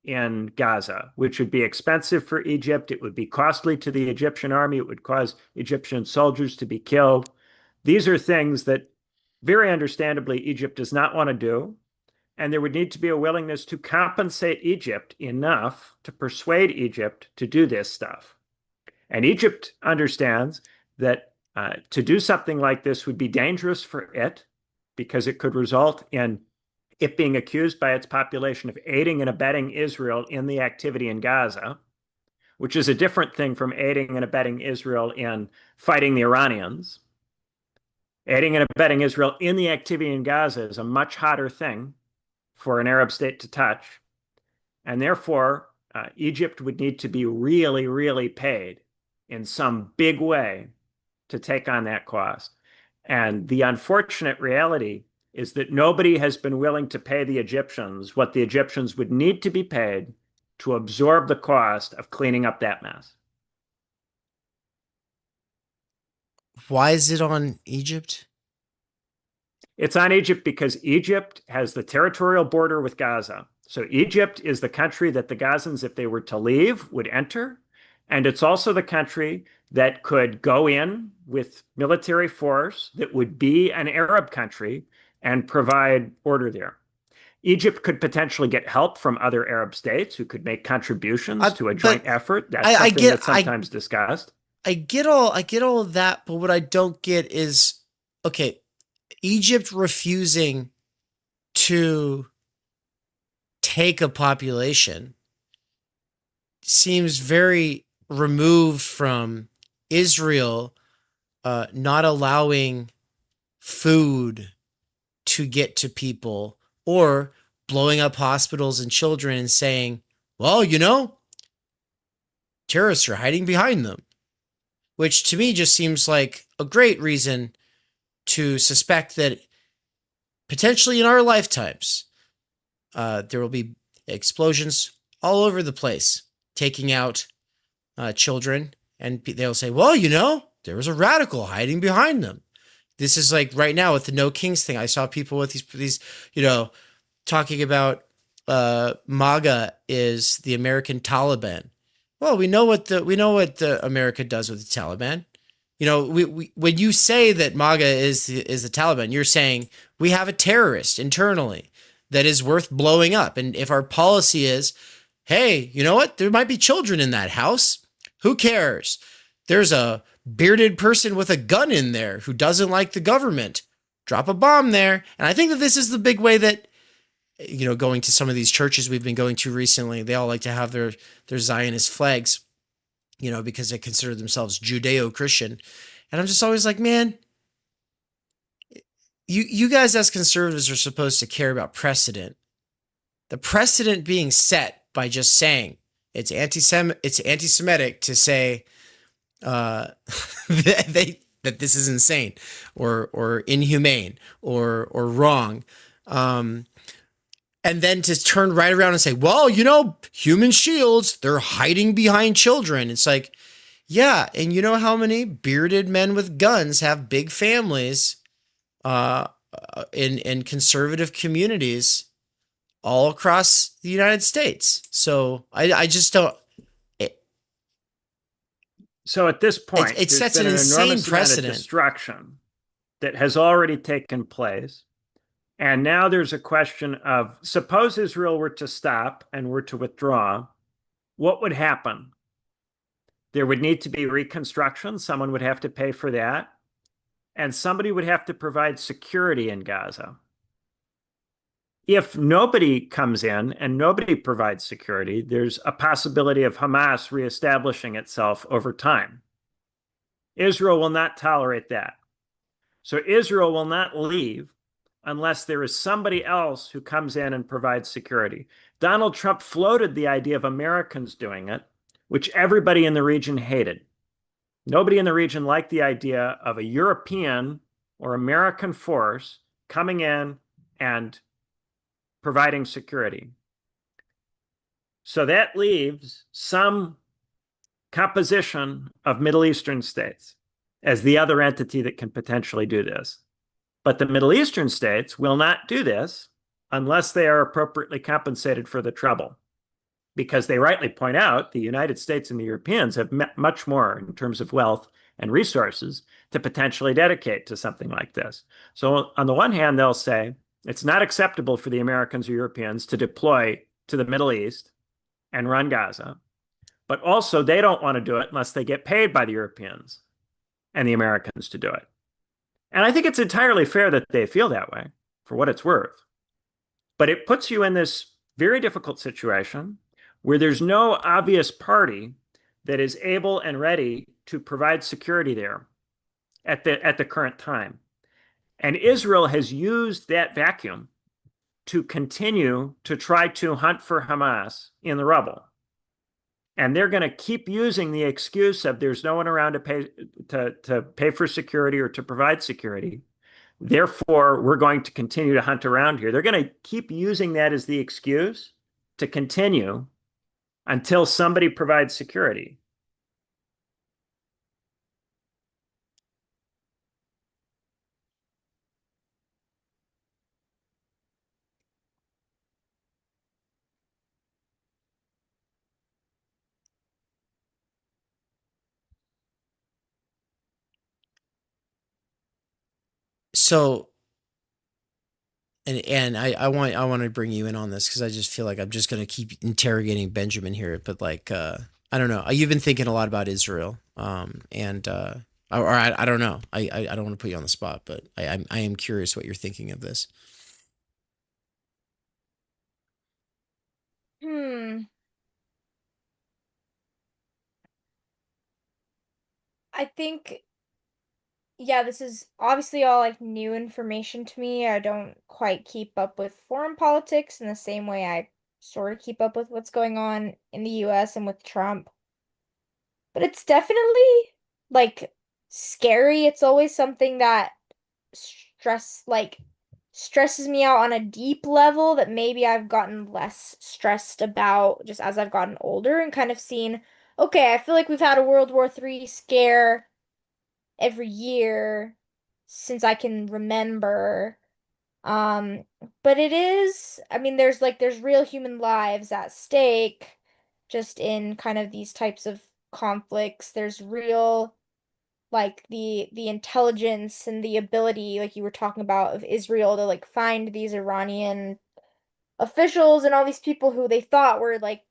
in Gaza, which would be expensive for Egypt. It would be costly to the Egyptian army. It would cause Egyptian soldiers to be killed. These are things that, very understandably, Egypt does not want to do. And there would need to be a willingness to compensate Egypt enough to persuade Egypt to do this stuff. And Egypt understands that to do something like this would be dangerous for it because it could result in it being accused by its population of aiding and abetting Israel in the activity in Gaza, which is a different thing from aiding and abetting Israel in fighting the Iranians. Aiding and abetting Israel in the activity in Gaza is a much hotter thing for an Arab state to touch. And therefore, Egypt would need to be really, really paid in some big way to take on that cost. And the unfortunate reality is that nobody has been willing to pay the Egyptians what the Egyptians would need to be paid to absorb the cost of cleaning up that mess. Why is it on Egypt? It's on Egypt because Egypt has the territorial border with Gaza. So Egypt is the country that the Gazans, if they were to leave, would enter. And it's also the country that could go in with military force that would be an Arab country and provide order there. Egypt could potentially get help from other Arab states who could make contributions to a joint effort. That's something that's sometimes discussed. I get all of that, but what I don't get is, okay, Egypt refusing to take a population seems very removed from Israel not allowing food to get to people, or blowing up hospitals and children and saying, well, you know, terrorists are hiding behind them, which to me just seems like a great reason to suspect that potentially in our lifetimes, there will be explosions all over the place, taking out children, and they'll say, well, you know, there was a radical hiding behind them. This is like right now with the No Kings thing. I saw people with these, you know, talking about MAGA is the American Taliban. Well, we know what the America does with the Taliban. You know, we when you say that MAGA is the Taliban, you're saying we have a terrorist internally that is worth blowing up. And if our policy is, hey, you know what? There might be children in that house. Who cares? There's a bearded person with a gun in there who doesn't like the government. Drop a bomb there. And I think that this is the big way that, you know, going to some of these churches we've been going to recently, they all like to have their Zionist flags, you know, because they consider themselves Judeo-Christian. And I'm just always like, man, you guys as conservatives are supposed to care about precedent. The precedent being set by just saying it's anti-Semitic to say that this is insane or inhumane or wrong. And then to turn right around and say, well, you know, human shields, they're hiding behind children. It's like, yeah. And you know how many bearded men with guns have big families in conservative communities all across the United States. So I just don't. So at this point, it sets an insane precedent. Destruction that has already taken place. And now there's a question of, suppose Israel were to stop and were to withdraw, what would happen? There would need to be reconstruction. Someone would have to pay for that. And somebody would have to provide security in Gaza. If nobody comes in and nobody provides security, there's a possibility of Hamas reestablishing itself over time. Israel will not tolerate that. So Israel will not leave unless there is somebody else who comes in and provides security. Donald Trump floated the idea of Americans doing it, which everybody in the region hated. Nobody in the region liked the idea of a European or American force coming in and providing security. So that leaves some composition of Middle Eastern states as the other entity that can potentially do this. But the Middle Eastern states will not do this unless they are appropriately compensated for the trouble. Because they rightly point out the United States and the Europeans have much more in terms of wealth and resources to potentially dedicate to something like this. So on the one hand, they'll say it's not acceptable for the Americans or Europeans to deploy to the Middle East and run Gaza, but also they don't want to do it unless they get paid by the Europeans and the Americans to do it. And I think it's entirely fair that they feel that way, for what it's worth. But it puts you in this very difficult situation where there's no obvious party that is able and ready to provide security there at the current time. And Israel has used that vacuum to continue to try to hunt for Hamas in the rubble. And they're going to keep using the excuse of there's no one around to pay for security or to provide security. Therefore, we're going to continue to hunt around here. They're going to keep using that as the excuse to continue until somebody provides security. So, and I want to bring you in on this because I just feel like I'm just going to keep interrogating Benjamin here, but like I don't know. You've been thinking a lot about Israel, and or I don't know. I don't want to put you on the spot, but I am curious what you're thinking of this. I think, yeah, this is obviously all like new information to me. I don't quite keep up with foreign politics in the same way I sort of keep up with what's going on in the US and with Trump. But it's definitely like scary. It's always something that stresses me out on a deep level that maybe I've gotten less stressed about just as I've gotten older and kind of seen, okay, I feel like we've had a World War III scare every year since I can remember. Um, but it is, I mean, there's real human lives at stake just in kind of these types of conflicts. There's real like the intelligence and the ability, like you were talking about, of Israel to like find these Iranian officials and all these people who they thought were like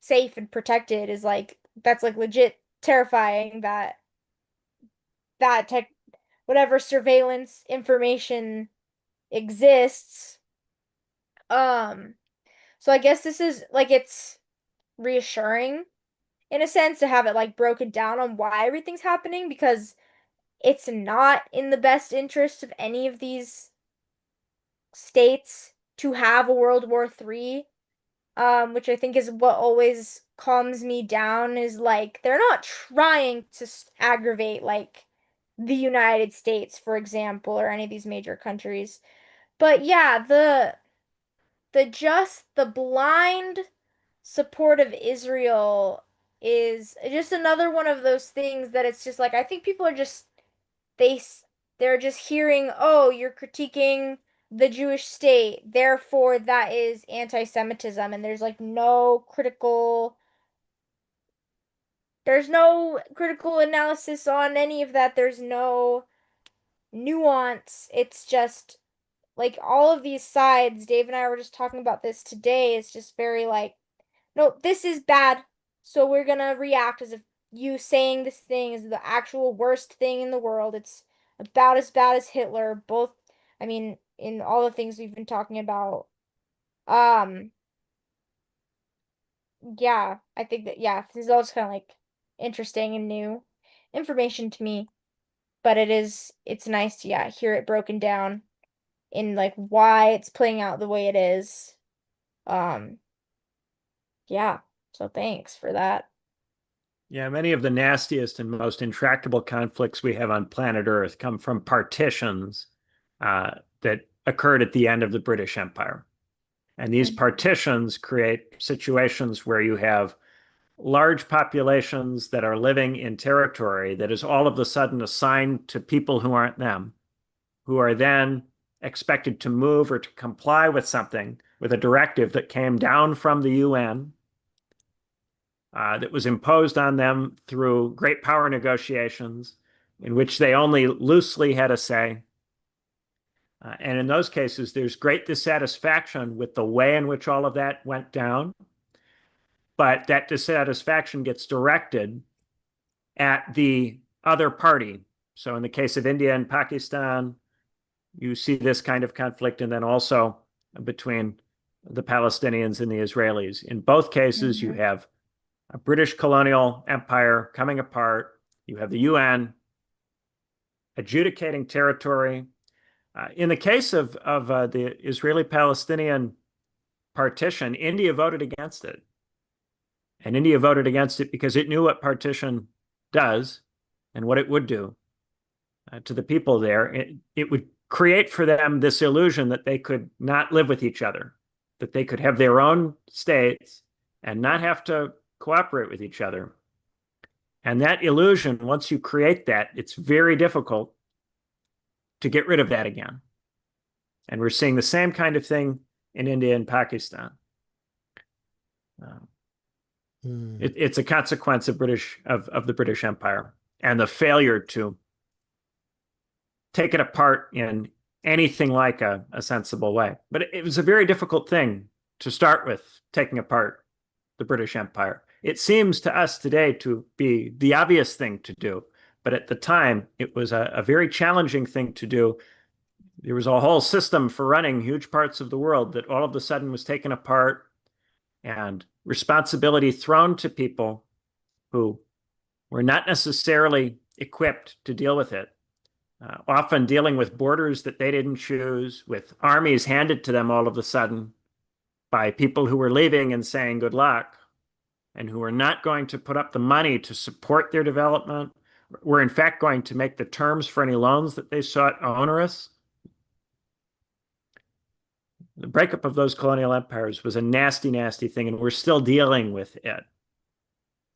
safe and protected is like that's like legit terrifying that tech whatever surveillance information exists. Um, so I guess this is like it's reassuring in a sense to have it like broken down on why everything's happening because it's not in the best interest of any of these states to have a World War III, which I think is what always calms me down is like they're not trying to aggravate like the United States, for example, or any of these major countries. But yeah, the blind support of Israel is just another one of those things that it's just like I think people are just they they're just hearing, "Oh, you're critiquing the Jewish state, therefore that is anti-Semitism." And there's no critical analysis on any of that. There's no nuance. It's just like all of these sides, Dave and I were just talking about this today, it's just very like, no, this is bad. So we're gonna react as if you saying this thing is the actual worst thing in the world. It's about as bad as Hitler. Both, I mean, in all the things we've been talking about. Um, yeah, I think that, yeah, this is all just kind of like interesting and new information to me. But it's nice to, yeah, hear it broken down in like why it's playing out the way it is. Um, yeah, so thanks for that. Yeah, many of the nastiest and most intractable conflicts we have on planet Earth come from partitions that occurred at the end of the British Empire. And these Mhm. partitions create situations where you have large populations that are living in territory that is all of a sudden assigned to people who aren't them, who are then expected to move or to comply with something, with a directive that came down from the UN, that was imposed on them through great power negotiations in which they only loosely had a say. And in those cases, there's great dissatisfaction with the way in which all of that went down. But that dissatisfaction gets directed at the other party. So in the case of India and Pakistan, you see this kind of conflict, and then also between the Palestinians and the Israelis. In both cases, you have a British colonial empire coming apart. You have the UN adjudicating territory. In the case of the Israeli-Palestinian partition, India voted against it. And India voted against it because it knew what partition does and what it would do to the people there. It would create for them this illusion that they could not live with each other, that they could have their own states and not have to cooperate with each other. And that illusion, once you create that, it's very difficult to get rid of that again. And we're seeing the same kind of thing in India and Pakistan. It's a consequence of the British Empire and the failure to take it apart in anything like a sensible way. But it was a very difficult thing to start with, taking apart the British Empire. It seems to us today to be the obvious thing to do, but at the time, it was a very challenging thing to do. There was a whole system for running huge parts of the world that all of a sudden was taken apart, and responsibility thrown to people who were not necessarily equipped to deal with it, often dealing with borders that they didn't choose, with armies handed to them all of a sudden by people who were leaving and saying good luck, and who were not going to put up the money to support their development, were in fact going to make the terms for any loans that they sought onerous. The breakup of those colonial empires was a nasty, nasty thing, and we're still dealing with it.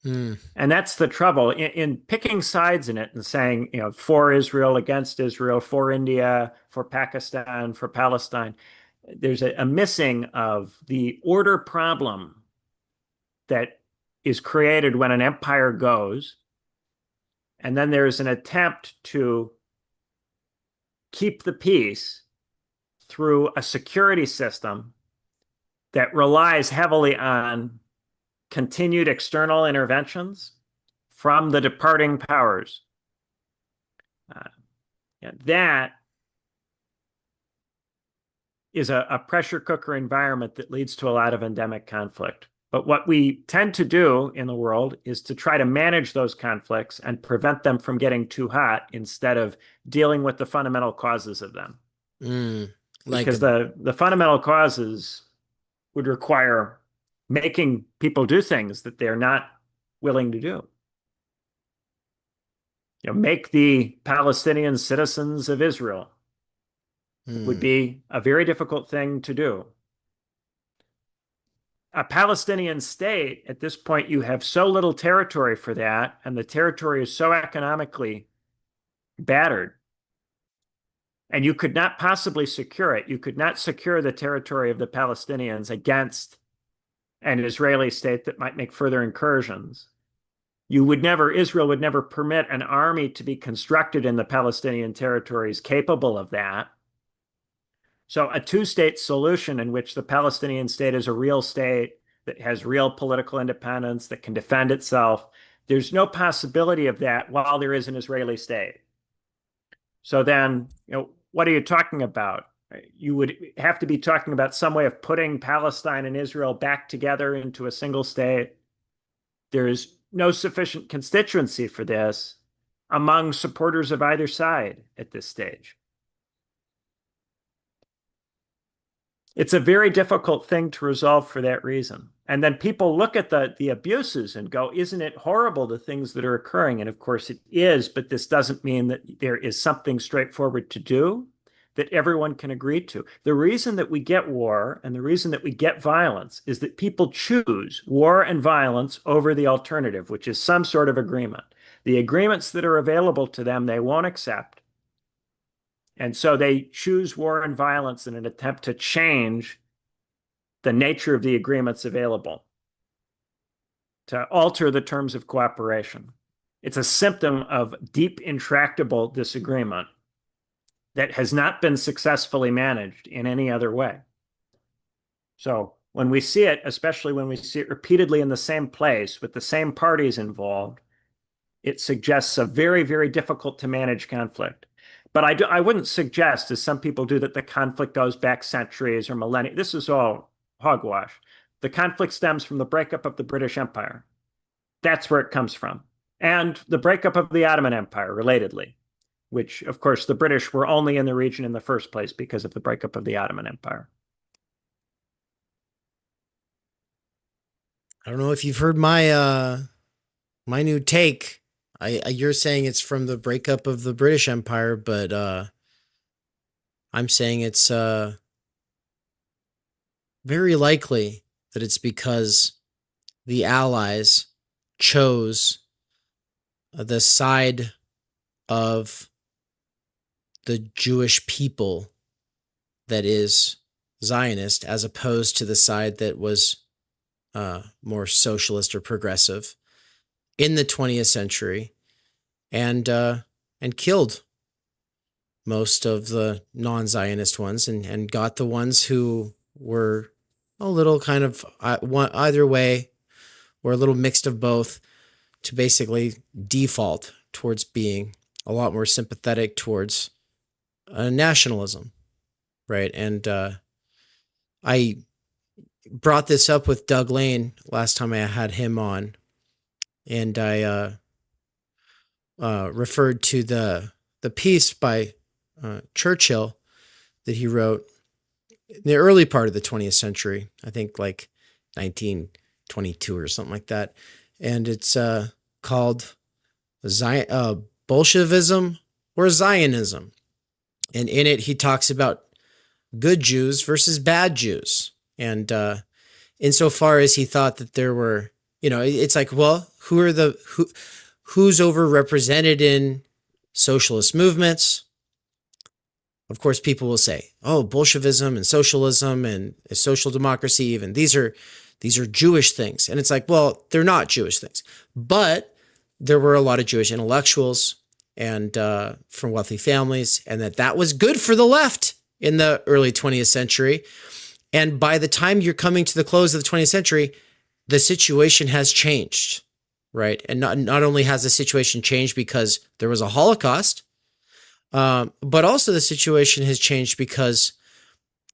And that's the trouble in picking sides in it and saying, for Israel, against Israel, for India, for Pakistan, for Palestine. There's a missing of the order problem that is created when an empire goes. And then there's an attempt to keep the peace through a security system that relies heavily on continued external interventions from the departing powers. That is a pressure cooker environment that leads to a lot of endemic conflict. But what we tend to do in the world is to try to manage those conflicts and prevent them from getting too hot instead of dealing with the fundamental causes of them. Because the fundamental causes would require making people do things that they're not willing to do. Make the Palestinians citizens of Israel would be a very difficult thing to do. A Palestinian state, at this point, you have so little territory for that, and the territory is so economically battered. And you could not possibly secure it. You could not secure the territory of the Palestinians against an Israeli state that might make further incursions. Israel would never permit an army to be constructed in the Palestinian territories capable of that. So a two-state solution in which the Palestinian state is a real state that has real political independence, that can defend itself, there's no possibility of that while there is an Israeli state. So then, what are you talking about? You would have to be talking about some way of putting Palestine and Israel back together into a single state. There is no sufficient constituency for this among supporters of either side at this stage. It's a very difficult thing to resolve for that reason. And then people look at the abuses and go, isn't it horrible, the things that are occurring? And of course it is, but this doesn't mean that there is something straightforward to do, that everyone can agree to. The reason that we get war and the reason that we get violence is that people choose war and violence over the alternative, which is some sort of agreement. The agreements that are available to them, they won't accept. And so they choose war and violence in an attempt to change the nature of the agreements available, to alter the terms of cooperation. It's a symptom of deep, intractable disagreement that has not been successfully managed in any other way. So when we see it, especially when we see it repeatedly in the same place with the same parties involved, it suggests a very, very difficult to manage conflict. But I wouldn't suggest, as some people do, that the conflict goes back centuries or millennia. This is all hogwash. The conflict stems from the breakup of the British Empire. That's where it comes from. And the breakup of the Ottoman Empire, relatedly, which, of course, the British were only in the region in the first place because of the breakup of the Ottoman Empire. I don't know if you've heard my new take. You're saying it's from the breakup of the British Empire, but I'm saying it's very likely that it's because the Allies chose the side of the Jewish people that is Zionist, as opposed to the side that was more socialist or progressive in the 20th century, and killed most of the non-Zionist ones, and got the ones who were a little kind of either way, or a little mixed of both, to basically default towards being a lot more sympathetic towards nationalism, right? And I brought this up with Doug Lane last time I had him on, and I referred to the piece by Churchill that he wrote in the early part of the 20th century, I think like 1922 or something like that. And it's called Bolshevism or Zionism. And in it, he talks about good Jews versus bad Jews. And insofar as he thought that there were, it's like, well, who's overrepresented in socialist movements? Of course, people will say, oh, Bolshevism and socialism and social democracy, even these are Jewish things. And it's like, well, they're not Jewish things. But there were a lot of Jewish intellectuals and from wealthy families, and that was good for the left in the early 20th century. And by the time you're coming to the close of the 20th century, the situation has changed, right? And not only has the situation changed because there was a Holocaust, but also the situation has changed because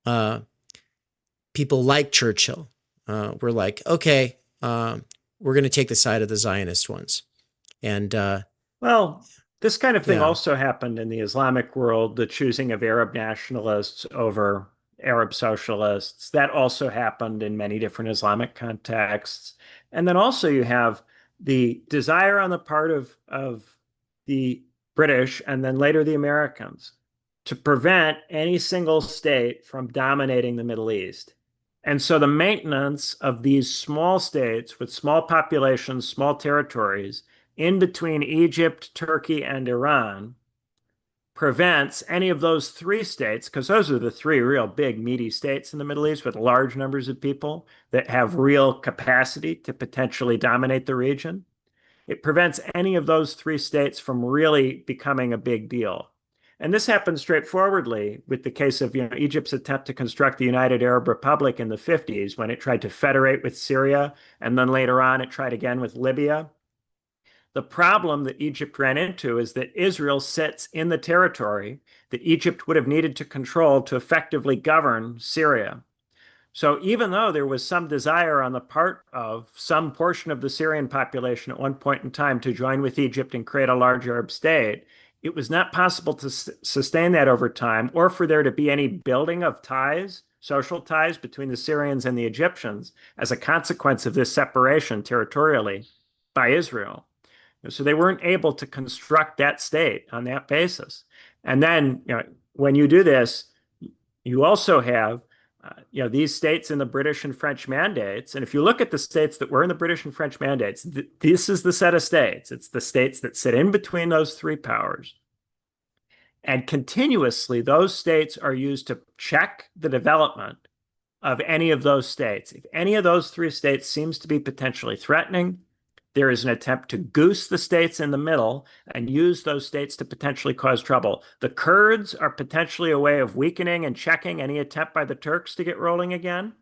people like Churchill were like, okay, we're going to take the side of the Zionist ones. And well, this kind of thing yeah. also happened in the Islamic world, the choosing of Arab nationalists over Arab socialists. That also happened in many different Islamic contexts. And then also you have the desire on the part of the British and then later the Americans to prevent any single state from dominating the Middle East. And so the maintenance of these small states with small populations, small territories in between Egypt, Turkey, and Iran prevents any of those three states, because those are the three real big meaty states in the Middle East with large numbers of people that have real capacity to potentially dominate the region. It prevents any of those three states from really becoming a big deal. And this happened straightforwardly with the case of Egypt's attempt to construct the United Arab Republic in the 50s when it tried to federate with Syria, and then later on it tried again with Libya. The problem that Egypt ran into is that Israel sits in the territory that Egypt would have needed to control to effectively govern Syria. So even though there was some desire on the part of some portion of the Syrian population at one point in time to join with Egypt and create a large Arab state, it was not possible to sustain that over time or for there to be any building of ties, social ties between the Syrians and the Egyptians as a consequence of this separation territorially by Israel. So they weren't able to construct that state on that basis. And then, when you do this, you also have these states in the British and French mandates. And if you look at the states that were in the British and French mandates, this is the set of states. It's the states that sit in between those three powers. And continuously, those states are used to check the development of any of those states. If any of those three states seems to be potentially threatening, there is an attempt to goose the states in the middle and use those states to potentially cause trouble. The Kurds are potentially a way of weakening and checking any attempt by the Turks to get rolling again.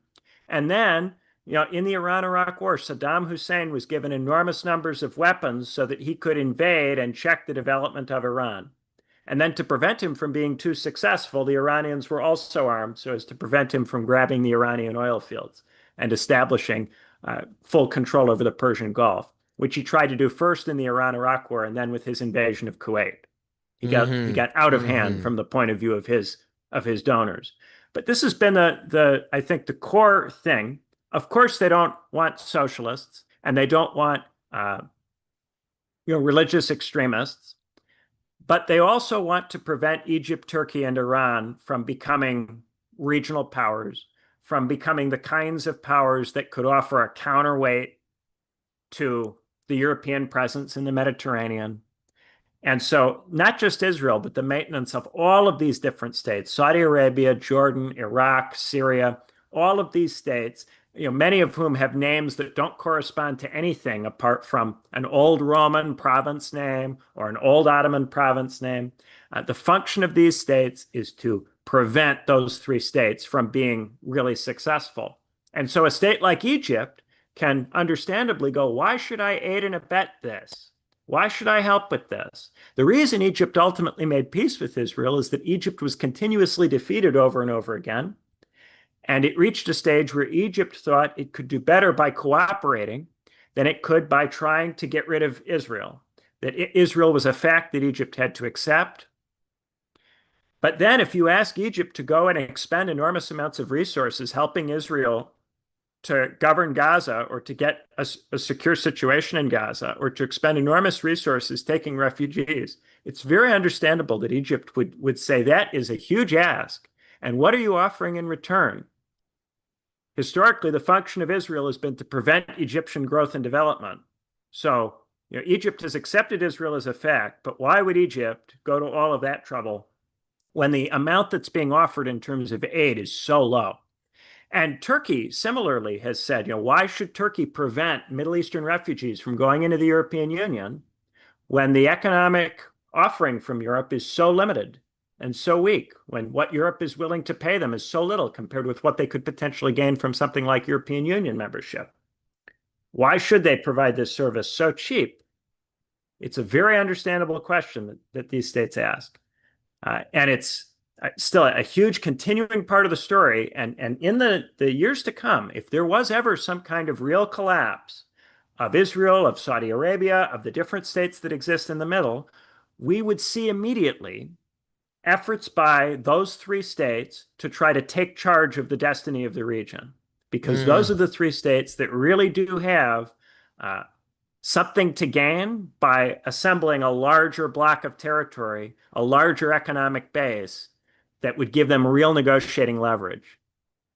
And then, in the Iran-Iraq War, Saddam Hussein was given enormous numbers of weapons so that he could invade and check the development of Iran. And then to prevent him from being too successful, the Iranians were also armed so as to prevent him from grabbing the Iranian oil fields and establishing full control over the Persian Gulf, which he tried to do first in the Iran-Iraq War and then with his invasion of Kuwait. He got out of hand from the point of view of his donors. But this has been I think the core thing. Of course, they don't want socialists and they don't want religious extremists, but they also want to prevent Egypt, Turkey, and Iran from becoming regional powers, from becoming the kinds of powers that could offer a counterweight to the European presence in the Mediterranean. And so not just Israel, but the maintenance of all of these different states, Saudi Arabia, Jordan, Iraq, Syria, all of these states, many of whom have names that don't correspond to anything apart from an old Roman province name or an old Ottoman province name. The function of these states is to prevent those three states from being really successful. And so a state like Egypt can understandably go, why should I aid and abet this? Why should I help with this? The reason Egypt ultimately made peace with Israel is that Egypt was continuously defeated over and over again. And it reached a stage where Egypt thought it could do better by cooperating than it could by trying to get rid of Israel. That Israel was a fact that Egypt had to accept. But then if you ask Egypt to go and expend enormous amounts of resources helping Israel to govern Gaza or to get a secure situation in Gaza or to expend enormous resources taking refugees, it's very understandable that Egypt would say that is a huge ask. And what are you offering in return? Historically, the function of Israel has been to prevent Egyptian growth and development. So, Egypt has accepted Israel as a fact, but why would Egypt go to all of that trouble when the amount that's being offered in terms of aid is so low? And Turkey similarly has said, why should Turkey prevent Middle Eastern refugees from going into the European Union when the economic offering from Europe is so limited and so weak, when what Europe is willing to pay them is so little compared with what they could potentially gain from something like European Union membership? Why should they provide this service so cheap? It's a very understandable question that these states ask. And it's still a huge continuing part of the story. And in the years to come, if there was ever some kind of real collapse of Israel, of Saudi Arabia, of the different states that exist in the middle, we would see immediately efforts by those three states to try to take charge of the destiny of the region, because those are the three states that really do have something to gain by assembling a larger block of territory, a larger economic base that would give them real negotiating leverage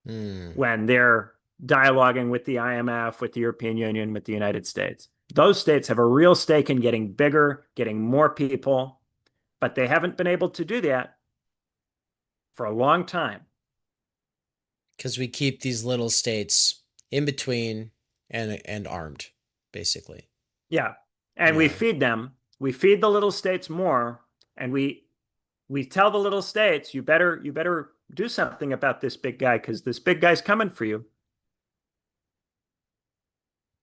when they're dialoguing with the IMF, with the European Union, with the United States. Those states have a real stake in getting bigger, getting more people, but they haven't been able to do that for a long time. Because we keep these little states in between and armed, basically. Yeah. And we feed them. We feed the little states more, and we tell the little states, you better do something about this big guy, because this big guy's coming for you.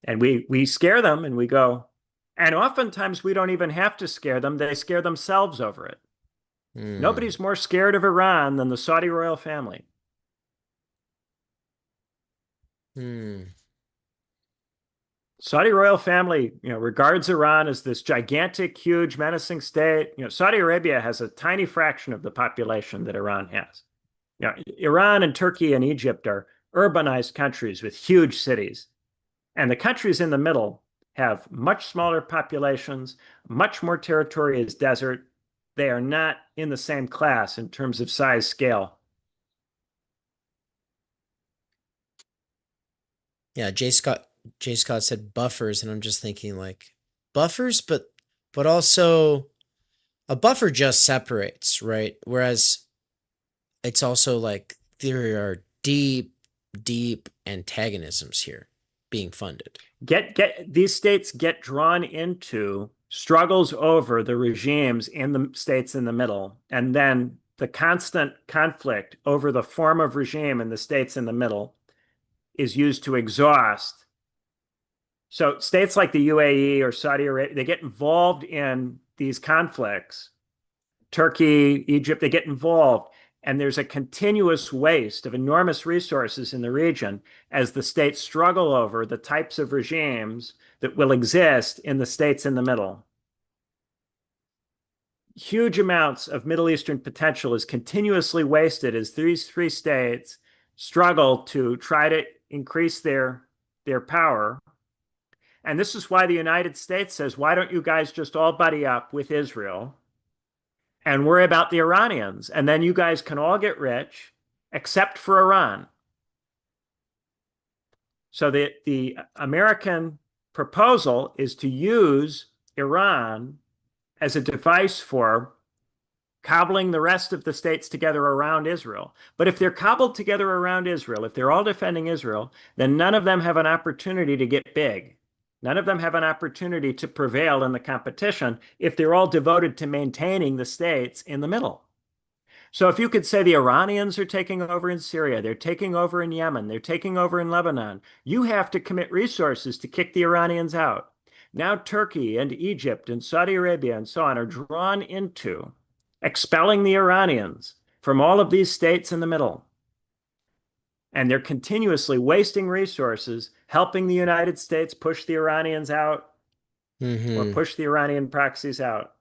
And we scare them and we go, and oftentimes we don't even have to scare them. They scare themselves over it. Nobody's more scared of Iran than the Saudi royal family. Saudi royal family, regards Iran as this gigantic, huge, menacing state. Saudi Arabia has a tiny fraction of the population that Iran has. Iran and Turkey and Egypt are urbanized countries with huge cities. And the countries in the middle have much smaller populations, much more territory is desert, they are not in the same class in terms of size scale. Yeah, J. Scott said buffers, and I'm just thinking like buffers, but also a buffer just separates, right? Whereas it's also like there are deep antagonisms here being funded. These states get drawn into struggles over the regimes in the states in the middle, and then the constant conflict over the form of regime in the states in the middle is used to exhaust. So states like the UAE or Saudi Arabia, they get involved in these conflicts. Turkey, Egypt, they get involved. And there's a continuous waste of enormous resources in the region as the states struggle over the types of regimes that will exist in the states in the middle. Huge amounts of Middle Eastern potential is continuously wasted as these three states struggle to try to increase their power. And this is why the United States says, why don't you guys just all buddy up with Israel and worry about the Iranians? And then you guys can all get rich, except for Iran. So the American proposal is to use Iran as a device for cobbling the rest of the states together around Israel. But if they're cobbled together around Israel, if they're all defending Israel, then none of them have an opportunity to get big. None of them have an opportunity to prevail in the competition if they're all devoted to maintaining the states in the middle. So if you could say the Iranians are taking over in Syria, they're taking over in Yemen, they're taking over in Lebanon, you have to commit resources to kick the Iranians out. Now Turkey and Egypt and Saudi Arabia and so on are drawn into expelling the Iranians from all of these states in the middle. And they're continuously wasting resources, helping the United States push the Iranians out or push the Iranian proxies out.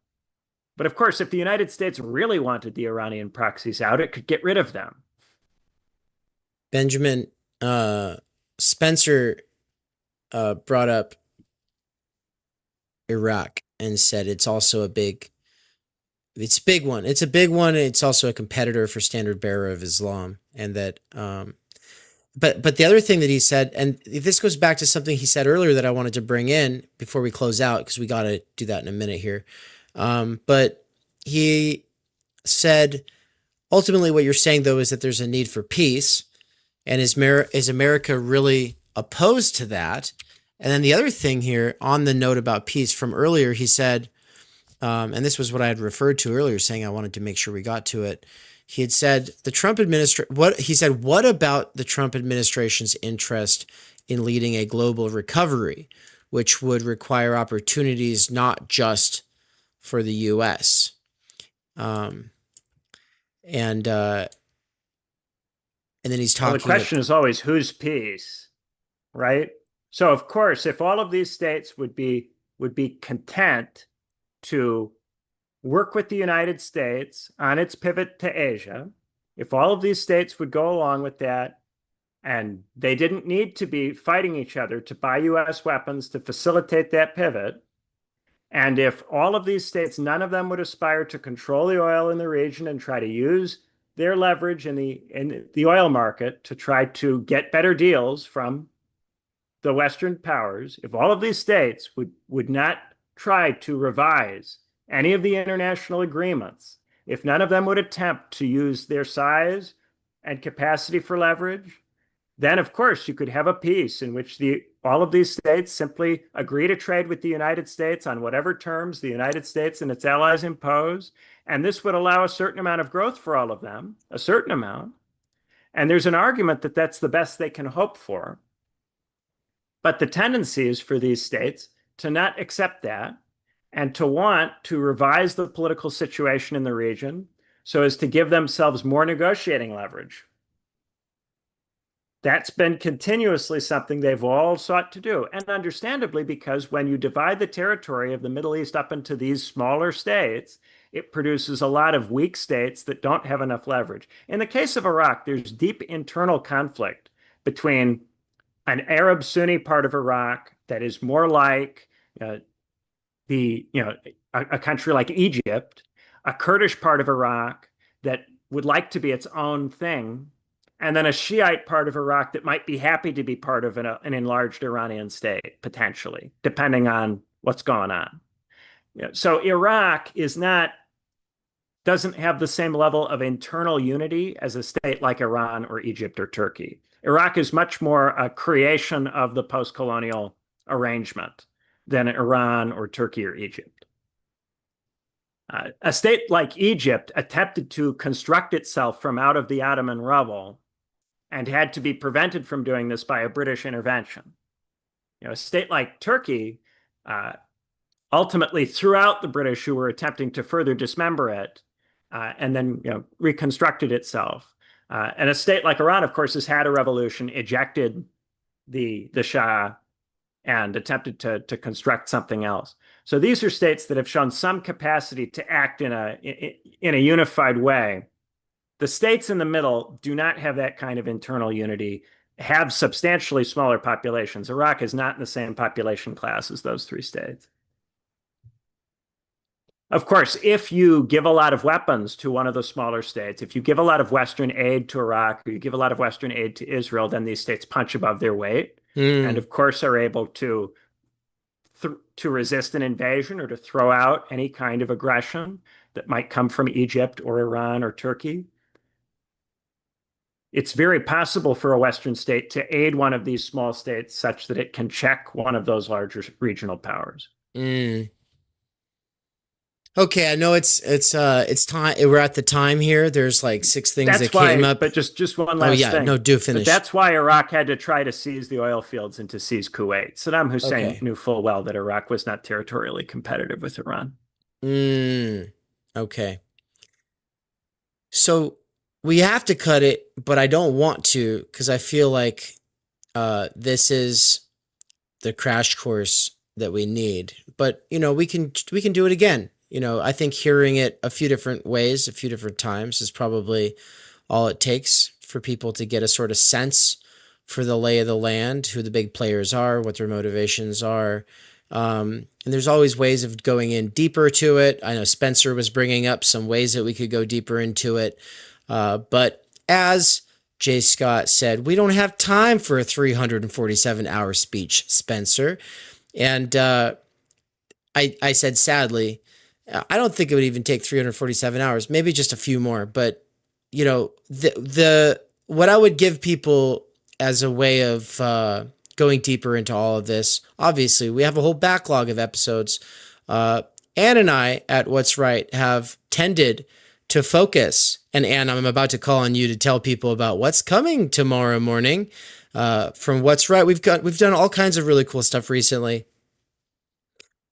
But of course, if the United States really wanted the Iranian proxies out, it could get rid of them. Benjamin Spencer brought up Iraq and said it's also a big one. It's a big one. It's also a competitor for standard bearer of Islam. And that, but the other thing that he said, and this goes back to something he said earlier that I wanted to bring in before we close out, because we got to do that in a minute here. But he said, ultimately what you're saying though, is that there's a need for peace. And is America really opposed to that? And then the other thing here on the note about peace from earlier, he said, and this was what I had referred to earlier, saying I wanted to make sure we got to it. He had said what about the Trump administration's interest in leading a global recovery, which would require opportunities not just for the U.S. And then he's talking. Well, the question is always whose peace, right? So of course, if all of these states would be content to work with the United States on its pivot to Asia, if all of these states would go along with that, and they didn't need to be fighting each other to buy US weapons to facilitate that pivot, and if all of these states, none of them would aspire to control the oil in the region and try to use their leverage in the oil market to try to get better deals from the Western powers, if all of these states would not try to revise any of the international agreements, if none of them would attempt to use their size and capacity for leverage, then of course you could have a peace in which all of these states simply agree to trade with the United States on whatever terms the United States and its allies impose. And this would allow a certain amount of growth for all of them, a certain amount. And there's an argument that that's the best they can hope for. But the tendency is for these states to not accept that and to want to revise the political situation in the region so as to give themselves more negotiating leverage. That's been continuously something they've all sought to do. And understandably, because when you divide the territory of the Middle East up into these smaller states, it produces a lot of weak states that don't have enough leverage. In the case of Iraq, there's deep internal conflict between an Arab Sunni part of Iraq that is more like a country like Egypt, a Kurdish part of Iraq that would like to be its own thing, and then a Shiite part of Iraq that might be happy to be part of an enlarged Iranian state, potentially, depending on what's going on. So Iraq doesn't have the same level of internal unity as a state like Iran or Egypt or Turkey. Iraq is much more a creation of the post-colonial arrangement than Iran or Turkey or Egypt. A state like Egypt attempted to construct itself from out of the Ottoman rubble and had to be prevented from doing this by a British intervention. A state like Turkey ultimately threw out the British who were attempting to further dismember it and then reconstructed itself. And a state like Iran, of course, has had a revolution, ejected the Shah, and attempted to construct something else. So these are states that have shown some capacity to act in a unified way. The states in the middle do not have that kind of internal unity, have substantially smaller populations. Iraq is not in the same population class as those three states. Of course, if you give a lot of weapons to one of the smaller states, if you give a lot of Western aid to Iraq, or you give a lot of Western aid to Israel, then these states punch above their weight and, of course, are able to resist an invasion or to throw out any kind of aggression that might come from Egypt or Iran or Turkey. It's very possible for a Western state to aid one of these small states such that it can check one of those larger regional powers. Okay, I know it's time. We're at the time here. There's like 6 things that came up. But just one last thing. Oh yeah, no, do finish. But that's why Iraq had to try to seize the oil fields and to seize Kuwait. Saddam Hussein knew full well that Iraq was not territorially competitive with Iran. Okay. So we have to cut it, but I don't want to because I feel like this is the crash course that we need. But we can do it again. I think hearing it a few different ways, a few different times is probably all it takes for people to get a sort of sense for the lay of the land, who the big players are, what their motivations are. And there's always ways of going in deeper to it. I know Spencer was bringing up some ways that we could go deeper into it. But as J. Scott said, we don't have time for a 347-hour speech, Spencer. And I said, sadly, I don't think it would even take 347 hours, maybe just a few more. But, what I would give people as a way of going deeper into all of this, obviously, we have a whole backlog of episodes. Anne and I at What's Right have tended to focus. And Anne, I'm about to call on you to tell people about what's coming tomorrow morning from What's Right. We've done all kinds of really cool stuff recently.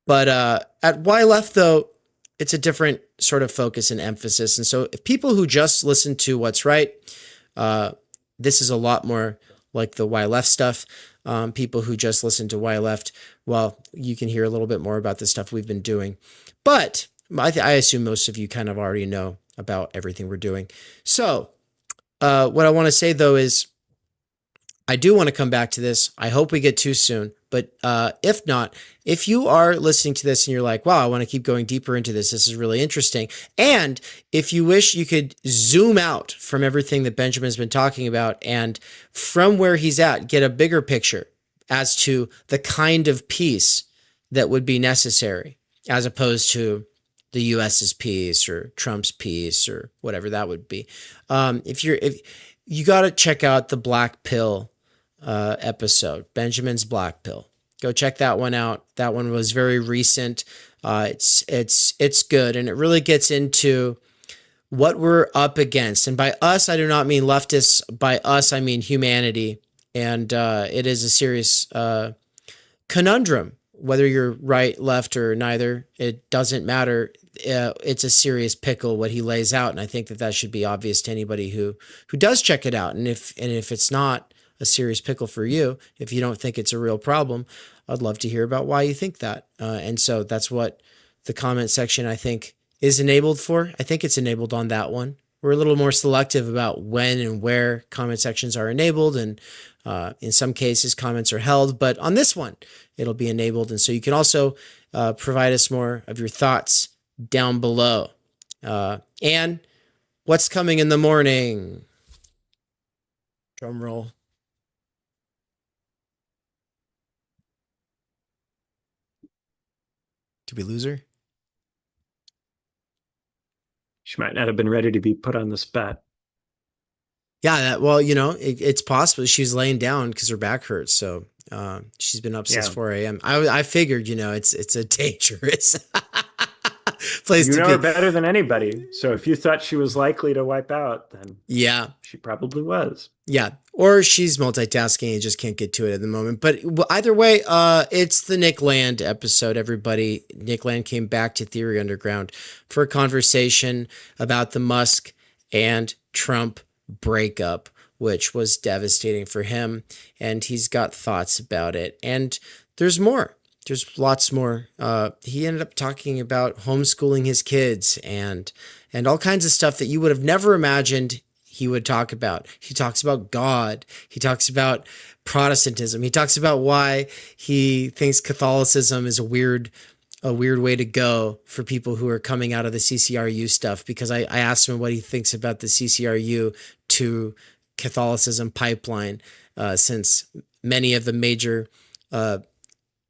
But at Why Left, though, it's a different sort of focus and emphasis. And so if people who just listen to What's Right, this is a lot more like the Why Left stuff. People who just listen to Why Left, well, you can hear a little bit more about the stuff we've been doing. But I assume most of you kind of already know about everything we're doing. So what I want to say, though, is I do want to come back to this. I hope we get too soon. But if not, if you are listening to this and you're like, wow, I want to keep going deeper into this. This is really interesting. And if you wish you could zoom out from everything that Benjamin's been talking about and from where he's at, get a bigger picture as to the kind of peace that would be necessary as opposed to the US's peace or Trump's peace or whatever that would be. If you got to check out the Black Pill episode, Benjamin's Black Pill. Go check that one out. That one was very recent. It's good, and it really gets into what we're up against. And by us, I do not mean leftists. By us, I mean humanity. And it is a serious conundrum. Whether you're right, left, or neither, it doesn't matter. It's a serious pickle what he lays out, and I think that should be obvious to anybody who does check it out. And if it's not a serious pickle for you, if you don't think it's a real problem, I'd love to hear about why you think that. And so that's what the comment section, I think, is enabled for. I think it's enabled on that one. We're a little more selective about when and where comment sections are enabled, and in some cases comments are held, but on this one it'll be enabled. And so you can also provide us more of your thoughts down below. And what's coming in the morning? Drum roll. Did we lose her? She might not have been ready to be put on the spot. Yeah, well, it's possible she's laying down because her back hurts. So she's been up since 4 a.m. I figured, it's a dangerous place you to know be. her better than anybody. So if you thought she was likely to wipe out, then she probably was. Yeah, or she's multitasking and just can't get to it at the moment. But either way, it's the Nick Land episode, everybody. Nick Land came back to Theory Underground for a conversation about the Musk and Trump breakup, which was devastating for him. And he's got thoughts about it. And there's more. There's lots more. He ended up talking about homeschooling his kids and all kinds of stuff that you would have never imagined he would talk about. He talks about God. He talks about Protestantism. He talks about why he thinks Catholicism is a weird way to go for people who are coming out of the CCRU stuff, because I asked him what he thinks about the CCRU to Catholicism pipeline, since many of the major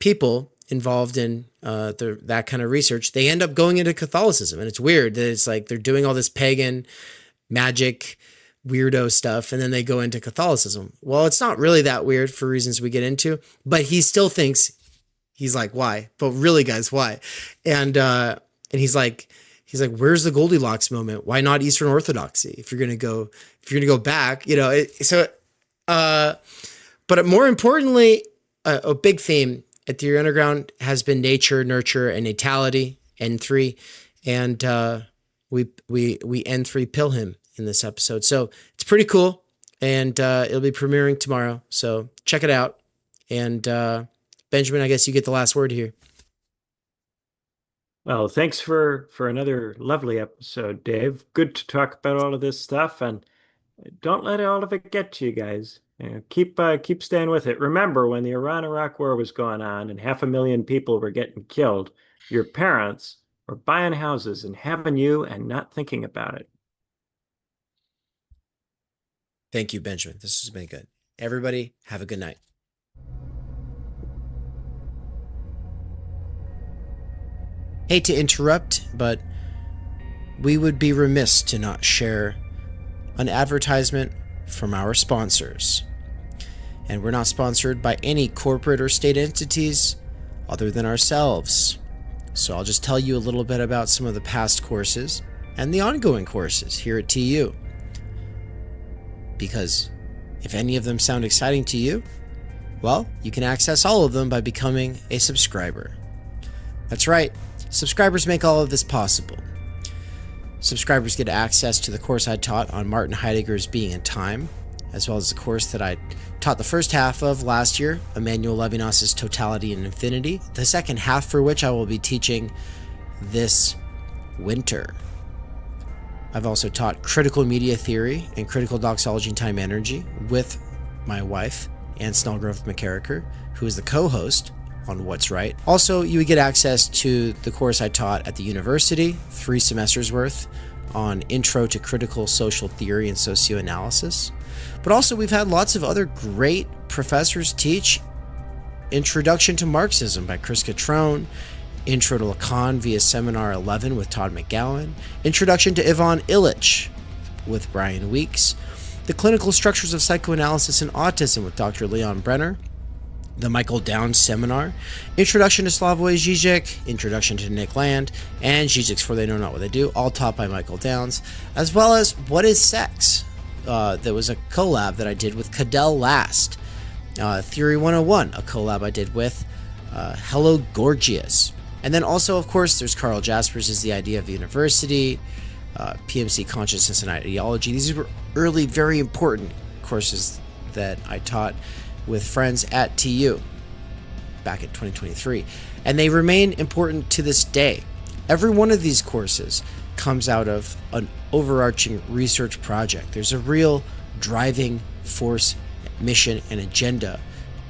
people involved in that kind of research, they end up going into Catholicism. And it's weird that it's like they're doing all this pagan magic weirdo stuff and then they go into Catholicism. Well, it's not really that weird for reasons we get into, but he still thinks, he's like, why? But really, guys, why? And he's like, where's the Goldilocks moment? Why not Eastern Orthodoxy? If you're gonna go back, but more importantly, a big theme at Theory Underground has been nature, nurture, and natality, N3, and we N3 pill him in this episode. So it's pretty cool, and it'll be premiering tomorrow. So check it out. And Benjamin, I guess you get the last word here. Well, thanks for another lovely episode, Dave. Good to talk about all of this stuff, and don't let all of it get to you guys. Keep staying with it. Remember, when the Iran-Iraq war was going on and 500,000 people were getting killed, your parents were buying houses and having you and not thinking about it. Thank you, Benjamin. This has been good. Everybody, have a good night. Hate to interrupt, but we would be remiss to not share an advertisement from our sponsors. And we're not sponsored by any corporate or state entities other than ourselves. So I'll just tell you a little bit about some of the past courses and the ongoing courses here at TU. Because if any of them sound exciting to you, well, you can access all of them by becoming a subscriber. That's right, subscribers make all of this possible. Subscribers get access to the course I taught on Martin Heidegger's Being and Time, as well as the course that I taught the first half of last year, Emmanuel Levinas's Totality and Infinity, the second half for which I will be teaching this winter. I've also taught critical media theory and critical doxology and time energy with my wife, Ann Snellgrove McKerracher, who is the co-host on What's Right. Also, you would get access to the course I taught at the university, 3 semesters worth, on Intro to Critical Social Theory and Socioanalysis. But also, we've had lots of other great professors teach Introduction to Marxism by Chris Cutrone, Intro to Lacan via Seminar 11 with Todd McGowan, Introduction to Ivan Illich with Brian Weeks, The Clinical Structures of Psychoanalysis and Autism with Dr. Leon Brenner, the Michael Downs Seminar, Introduction to Slavoj Zizek, Introduction to Nick Land, and Zizek's For They Know Not What They Do, all taught by Michael Downs, as well as What is Sex? There was a collab that I did with Cadell Last, Theory 101, a collab I did with Hello Gorgias. And then also, of course, there's Carl Jaspers' is The Idea of the University, PMC Consciousness and Ideology. These were early, very important courses that I taught with friends at TU back in 2023. And they remain important to this day. Every one of these courses comes out of an overarching research project. There's a real driving force, mission, and agenda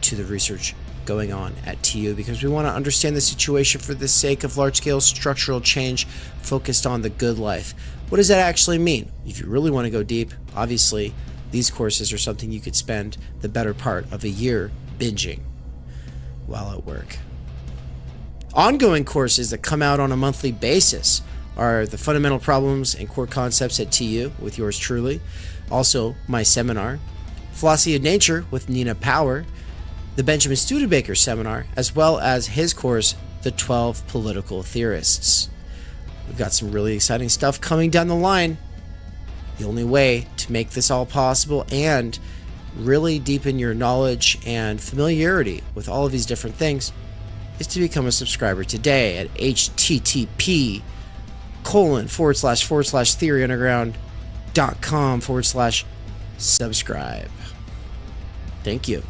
to the research going on at TU, because we want to understand the situation for the sake of large-scale structural change focused on the good life. What does that actually mean? If you really want to go deep, obviously, these courses are something you could spend the better part of a year binging while at work. Ongoing courses that come out on a monthly basis are the Fundamental Problems and Core Concepts at TU with yours truly, also my seminar, Philosophy of Nature with Nina Power, the Benjamin Studebaker seminar, as well as his course, The 12 Political Theorists. We've got some really exciting stuff coming down the line. The only way to make this all possible and really deepen your knowledge and familiarity with all of these different things is to become a subscriber today at http://theoryunderground.com/subscribe. Thank you.